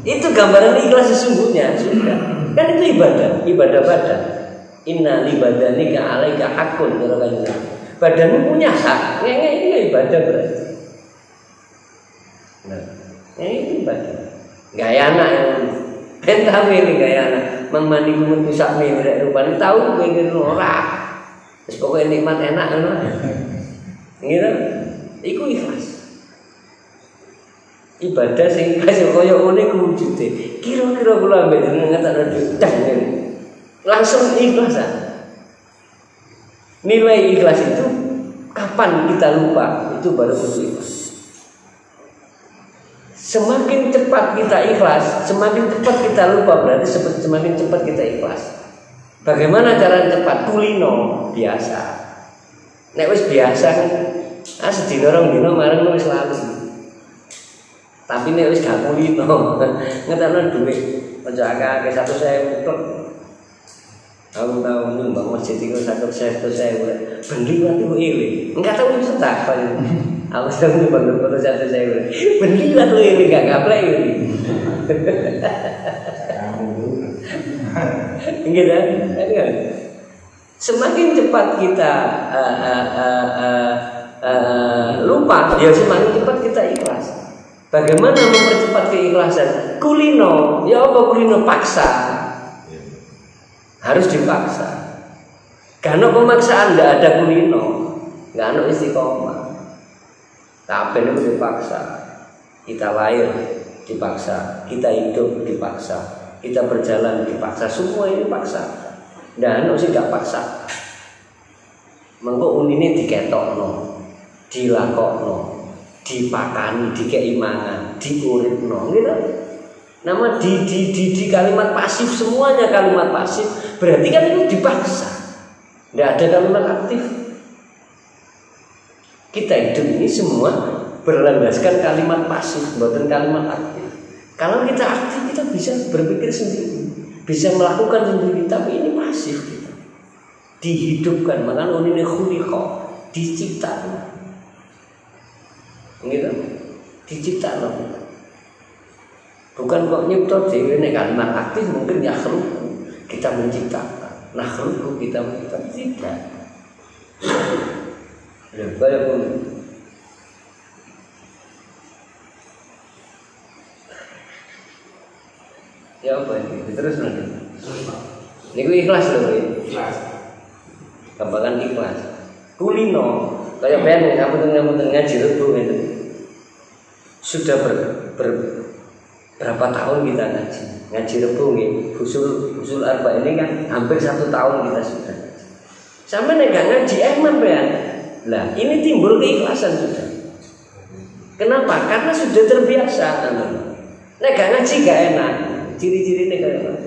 Itu gambaran ikhlas sesungguhnya sudah. Kan itu ibadah badan. Inna libadanika alaika hakun karo kanjeng. Badanmu punya hak. Ngenge ini ibadah berarti. Nah, ini ibadah. Gaya anak yang tahu ini gaya anak. Mang mandi kumun tusak nih rek rupane tahu pengen ora. Wis pokoke nikmat enak ngono. Ngira iku ikhlas. Ibadah sing ikhlas kaya ngene ku wujude. Kira-kira kula ambek jenengan tak dah ngene. Langsung ikhlas. Nilai ikhlas itu kapan kita lupa itu baru kudu ikhlas. Semakin cepat kita ikhlas, semakin cepat kita lupa, berarti semakin cepat kita ikhlas. Bagaimana cara cepat? Kulino biasa. Nek wis biasa kan, sedina rong dina mareng wis lali. Tapi nek wis gak kulino, ngeterno dhuwit, aja akeh 100.000 tok. Aku tahu nyumbang masjid itu 100.000 bendi waktu ini enggak tahu itu tak aku sedang nyumbang foto 100.000 bendi waktu ini enggak ngaplek ini gitu kan semakin cepat kita lupa ya semakin cepat kita ikhlas. Bagaimana mempercepat keikhlasan? Kulino ya apa kulino paksa harus dipaksa. Karena pemaksaan tidak ada kulino, nggak ada istiqomah. Tapi itu dipaksa. Kita lahir dipaksa, kita hidup dipaksa, kita berjalan dipaksa, semua ini paksa. Dan sih nggak paksa. Mengko unine diketokno, dilakokno, dipakani, dikeimangan, diuripno, gitu. Nama di kalimat pasif, semuanya kalimat pasif, berarti kan itu dipaksa. Tidak ada kalimat aktif. Kita hidup ini semua berlandaskan kalimat pasif, bukan kalimat aktif. Kalau kita aktif, kita bisa berpikir sendiri, bisa melakukan sendiri, tapi ini pasif kita. Dihidupkan, makanya unine khuliqa, diciptakan. Gitu. Diciptakan. Bukan kok nyipta dhewe nek kalimat aktif mungkin ya khluqu, kita menciptakan. Nah khluqu kita menciptakan tidak. Ya, kayak pun ya apa ini? Terus nanti. Niku ikhlas lho, ikhlas. Gambaran ikhlas. Kulino, kayak ben kamu ngaji rebu gitu. Sudah berapa tahun kita ngaji rebu nggih. Usul arba ini kan hampir 1 tahun kita sudah. Sampai nek gak ngaji sampean. Lah, ini timbul keikhlasan sudah. Kenapa? Karena sudah terbiasa. Nek gak ngaji gak enak. Ciri-cirine kaya ngono.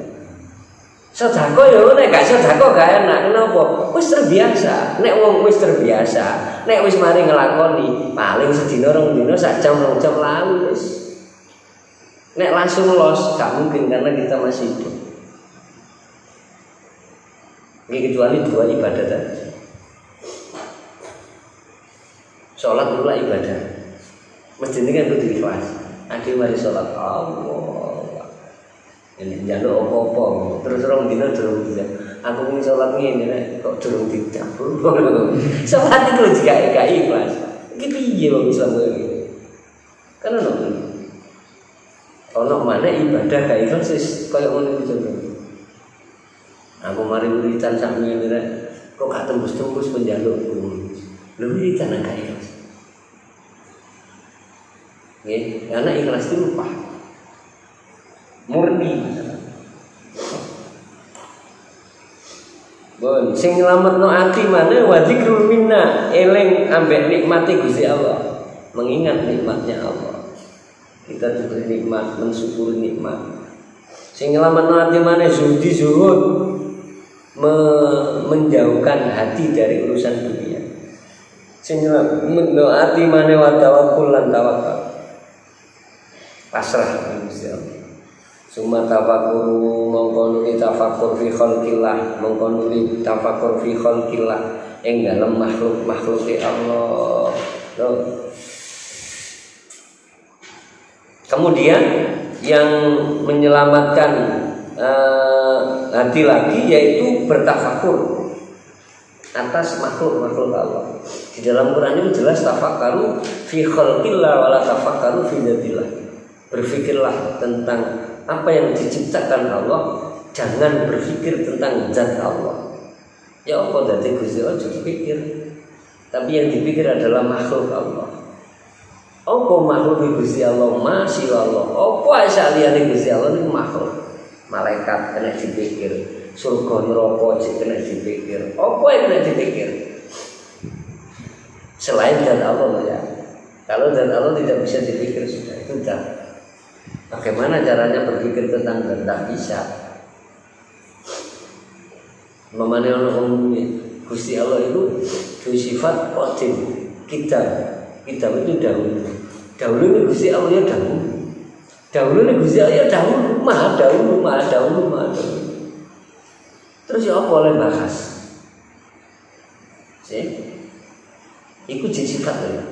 Sedekah ya nek gak sedekah gak enak. Kenapa? Wis terbiasa. Nek wong wis terbiasa, nek wis mari nglakoni, paling sedina 2 dina sak jam 2 jam lalu wis. Nek langsung los gak mungkin karena kita masih hidup. Ini kecuali 2 ibadah tadi. Sholat dulu ibadah. Mesti ini kan kudu ikhlas. Ade mari sholat Allah. Ini njaluk apa-apa. Terus 2 dina durung bisa. Aku ingin sholat ngene nek kok durung dicampur. Sholat itu juga gak ikhlas. Iki piye wong Islam iki? Kan ono mana ibadah gak ikhlas wis kaya ngono iki contoh. Aku mari wiritan sak ngene rek kok gak tembus-tembus penjalukku. Lha wiritan gak ikhlas. Nggih, karena ikhlas itu lupa. Murni. Bon, sing nyelametno ati maneh wa dzikrul minna, eling ambek nikmate Gusti Allah. Mengingat nikmatnya Allah. Kita diberi nikmat, mensyukuri nikmat. Sing nyelametno ati maneh zuhud, menjauhkan hati dari urusan dunia. Sing nyelametno ati maneh wa tawakkul lan tawakal. Pasrah Gusti Allah. Summa tafakuru mongkon tafakur fi khalqillah, mongkon tafakur fi khalqillah ing dalem makhluk-makhluke Allah. Kemudian yang menyelamatkan hati lagi yaitu bertafakur atas makhluk-makhluk Allah. Di dalam Quran itu jelas tafakkaru fi khalqillah wala tafakkaru fi dzatillah. Berfikirlah tentang apa yang diciptakan Allah, jangan berpikir tentang zat Allah. Ya apa dadi Gusti Allah dipikir, tapi yang dipikir adalah makhluk Allah. Apa makhluk Gusti Allah masih Allah. Apa saliyane Gusti Allah niku makhluk. Malaikat kena dipikir, surga neraka kena dipikir. Apa yang kena dipikir? Selain zat Allah ya. Kalau zat Allah tidak bisa dipikir sudah itu zat. Bagaimana caranya berpikir tentang zat? Tidak bisa. Memane ono umumnya Gusti Allah itu sifat qadim. Kita itu dahulu ini Gusti Allah ya dahulu ini Gusti Allah ya dahulu, maha dahulu. Terus ya apa oleh bahas? Iku sifat ya.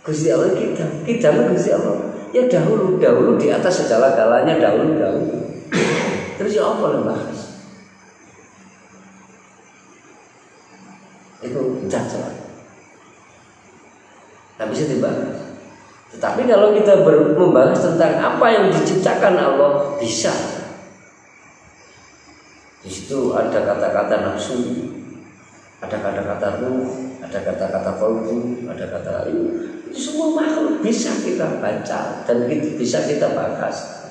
Gusti Allah kita Gusti Allah ya dahulu di atas segala-galanya dahulu. Terus ya apa oleh bahas? Itu cacat. Tak bisa dibahas. Tetapi kalau kita membahas tentang apa yang diciptakan Allah bisa. Di situ ada kata-kata nafsu, ada kata-kata ruh, ada kata-kata qalbu, ada kata itu semua makhluk bisa kita baca dan bisa kita bahas.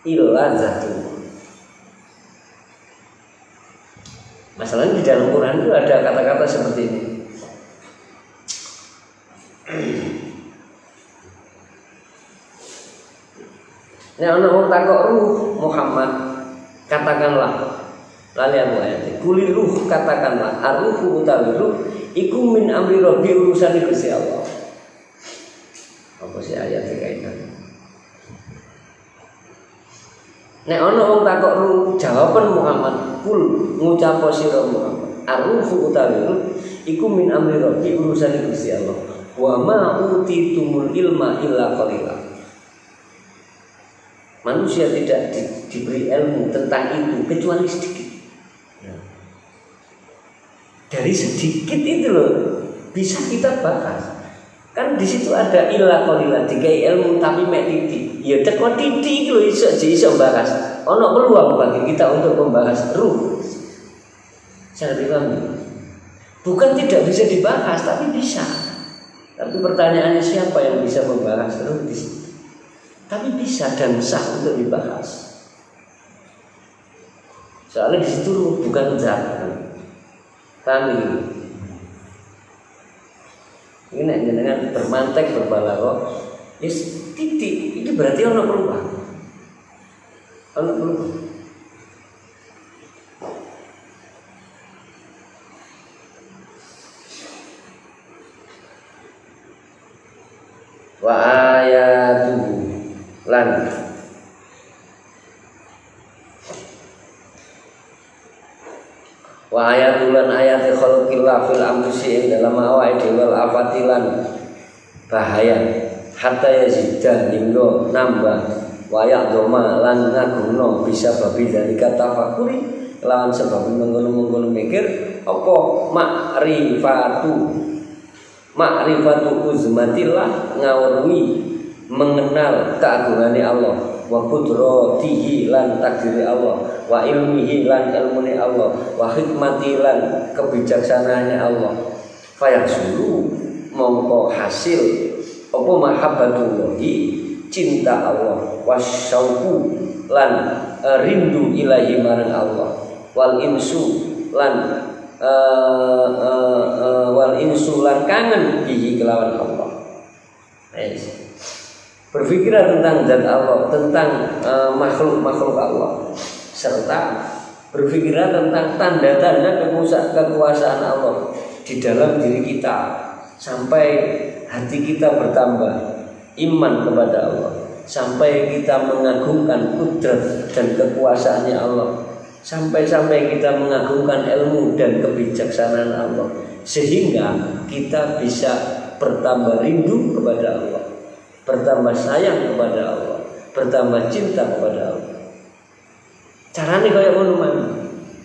Illa zatu. Masalahnya di dalam Quran itu ada kata-kata seperti ini. Nek ana wong takok ruh Muhammad, katakanlah lali aku ayat. Kuli ruh katakanlah, aruhu utawi ruh iku min amri rabbi urusan Gusti Allah. Apa sih ayat kaitan? Nek ana wong takok jawaban Muhammad, kul ngucap sira Muhammad, arufu utawi iku min amri rabbi urusan Gusti Allah. Wa ma utitumul ilma illa qalila. Manusia tidak diberi ilmu tentang itu kecuali sedikit. Dari sedikit itu loh bisa kita bahas. Kan di situ ada illa qalila, dikai ilmu tapi mek titik. Ya teko titik iki lho iso bahas. Ono peluang bagi kita untuk membahas ruh. Saya bilang bukan tidak bisa dibahas tapi bisa. Tapi pertanyaannya siapa yang bisa membahas ruh di situ? Tapi bisa dan sah untuk dibahas. Soalnya di situ ruh bukan zat. Paham ini? Ini dengan bermantek berbalaghah, yes, titik. Ini berarti ono peluang. Ono peluang. Wa ayatuhu lan wa ayatulan ayati khalqillah fil amsi dalam awaide wal afatilan bahaya hatta yazida hingga nambah wa ya'doma lan ngagungno bisa babi dari kata fakuri lawan sebab mengkono-mengkono mikir apa ma'rifatu uzmatillah ngawruhi mengenal keagungannya Allah wa qudratihi lan takdiri Allah wa ilmihi lan ilmune Allah wa hikmati lan kebijaksanaannya Allah fayasulu mongko hasil apa mahabbatullahi cinta Allah wasyauqu lan rindu ilahi marang Allah wal insu lan kangen bihi kelawan Allah. Berpikirlah tentang zat Allah, tentang makhluk-makhluk Allah, serta berpikirlah tentang tanda-tanda kekuasaan Allah di dalam diri kita, sampai hati kita bertambah iman kepada Allah, sampai kita mengagungkan kudrat dan kekuasaannya Allah, sampai kita mengagungkan ilmu dan kebijaksanaan Allah, sehingga kita bisa bertambah rindu kepada Allah, bertambah sayang kepada Allah, bertambah cinta kepada Allah. Caranya kayak ngono,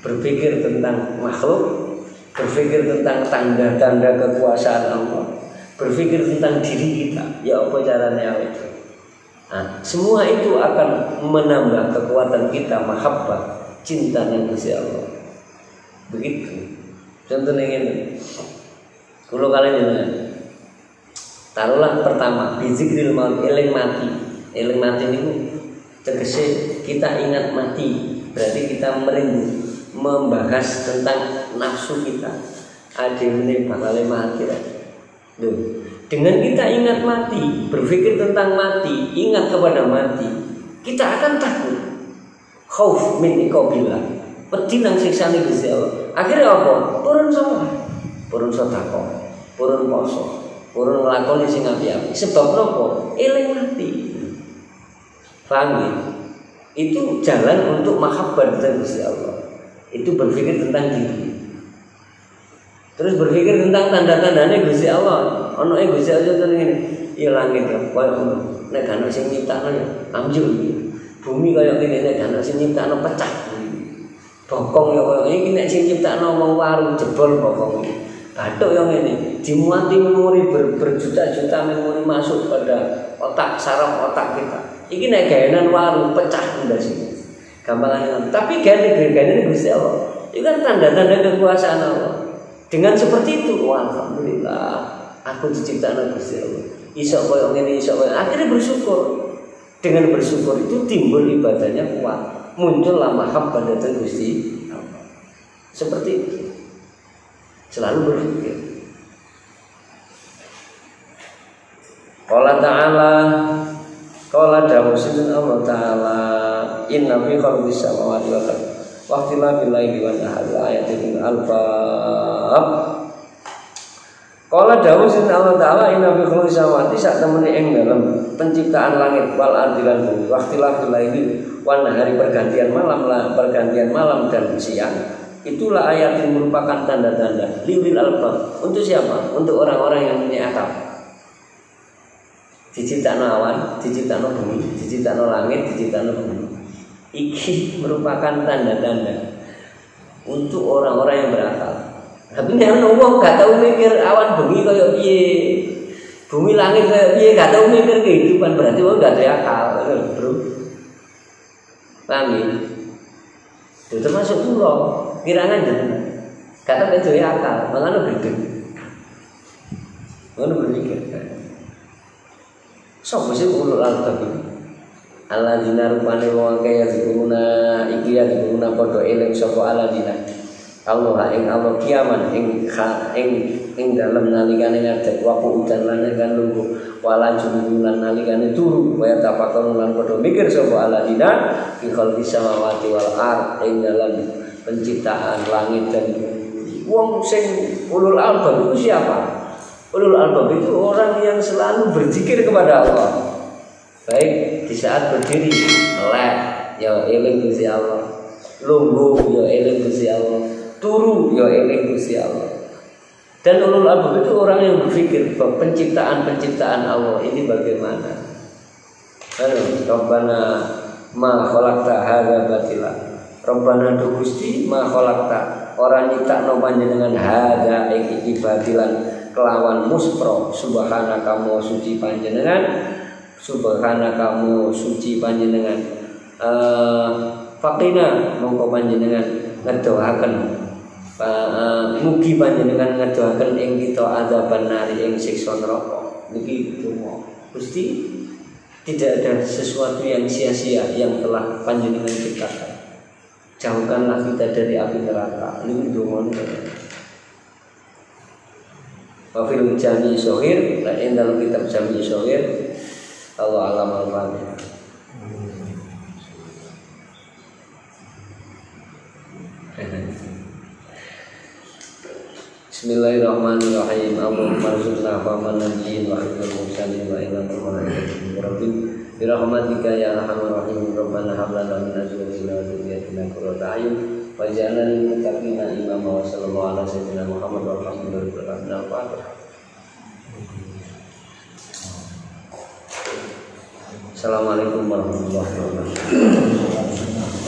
berpikir tentang makhluk, berpikir tentang tanda-tanda kekuasaan Allah, berpikir tentang diri kita. Ya apa caranya itu? Nah, semua itu akan menambah kekuatan kita, mahabbah, cinta yang Gusti Allah. Begitu. Contohnya ini, kalau kalian jangan taruhlah pertama bizikril maut, eling mati. Eling mati niku tegese kita ingat mati, berarti kita merindu membahas tentang nafsu kita. Ademene bakal mati. Loh, dengan kita ingat mati, berpikir tentang mati, ingat kepada mati, kita akan takut. Khauf min iqabillah. Wedi nang siksane Gusti Allah. Akhirnya apa? Purun salat, purun sedekah, purun poso, purun nglakoni sing apik-apik. Sebab napa? Eling mati. Paham ya? Itu jalan untuk mahabbah dengan Gusti Allah. Itu berpikir tentang diri. Terus berpikir tentang tanda-tandanya Gusti Allah. Ono Gusti Allah ngene, ya langit ya koyo ngono. Nek ana sing nyiptakno ya amjur. Bumi kaya ngene nek ana sing nyiptakno pecah. Bokong ya kaya iki nek sing nyiptakno wong waru jebol bokong iki. Bathuk ya ngene, dimuati memori berjuta-juta memori masuk pada otak saraf otak kita. Iki nek gawean waru pecah ndas iki. Gampangane. Tapi gane Gusti Allah. Itu kan tanda-tanda kekuasaan Allah. Dengan seperti itu, alhamdulillah aku diciptakan Gusti Allah. Iso koyo ngene, iso koyo. Akhirnya bersyukur. Dengan bersyukur itu timbul ibadahnya kuat. Muncullah mahabbah datang Gusti Allah. Seperti itu. Selalu berpikir. Qala ta'ala, qala dawuh Allah ta'ala, inna fi khalqis samawati wal ardi wa ikhtilafil laili wan nahari ayatin al-bab Qala dawuh sin Allah taala inna fi khalqis samawati sak temene ing dalem penciptaan langit wal ardi lan bumi waqtilafil laili wan nahari pergantian malam dan siang itulah ayat yang merupakan tanda-tanda liwil albab. Untuk siapa? Untuk orang-orang yang punya akal. Diciptakno awan, diciptakno bumi, diciptakno langit, diciptakno bumi. Iki merupakan tanda-tanda untuk orang-orang yang berakal. Tapi nek ana wong gak tau mikir awan bengi kaya piye, bumi langit kaya piye, gak tau mikir kehidupan, berarti wong gak ada akal, Bro. Paham ya? Itu termasuk kula, kirangan jenengan. Gak tau duwe akal, mangane gede. Ngono berpikir. Sopo sih ulul albab iki? Alladzina rupane wong kaya diguna iki ya diguna padha eling sapa alladzina Allah ing Allah kiaman ing dalem nalikane ngadeg waku udan lan kan lungguh wala jumulan nalikane turu kaya tapakur lan padha mikir sapa alladzina fi khalqis samawati wal ard ing dalem penciptaan langit dan bumi. Wong sing ulul albab itu siapa? Ulul albab itu orang yang selalu berzikir kepada Allah. Baik di saat berdiri, melek ya eling Gusti Allah. Lungguh ya eling Gusti Allah. Turu ya eling Gusti Allah. Dan ulul albab itu orang yang berpikir bahwa penciptaan Allah ini bagaimana. Rabbana ma khalaqta hadza batila. Rabbana du Gusti ma khalaqta. Orang nyiptakno panjenengan hadza iki batilan kelawan muspro. Subhanaka mo suci panjenengan. Subhanaka mo suci panjenengan. Faqina mongko panjenengan ngedoaken mugi panjenengan ngedoaken ing kita azaban nari ing siksa neraka. Niki donga. Gusti tidak ada sesuatu yang sia-sia yang telah panjenengan ciptakan. Jauhkanlah kita dari api neraka. Niki donga. Wa fil jami sohir la dalam kitab jami sohir Allah alam al-fatihah. Bismillahirrahmanirrahim. Allahumma rzuqna fahman nabiyyin wa hifdzal mursalin wa ilhamul malaikati rabbin bi rahmatika ya arhamar rahim. Rabbana hab lana min azwajina wa dhurriyyatina qurrata a'yun waj'alna lil muttaqina imama wa sallallahu ala sayyidina Muhammad wa alhamdulillahi al-fatihah. Assalamualaikum warahmatullahi wabarakatuh.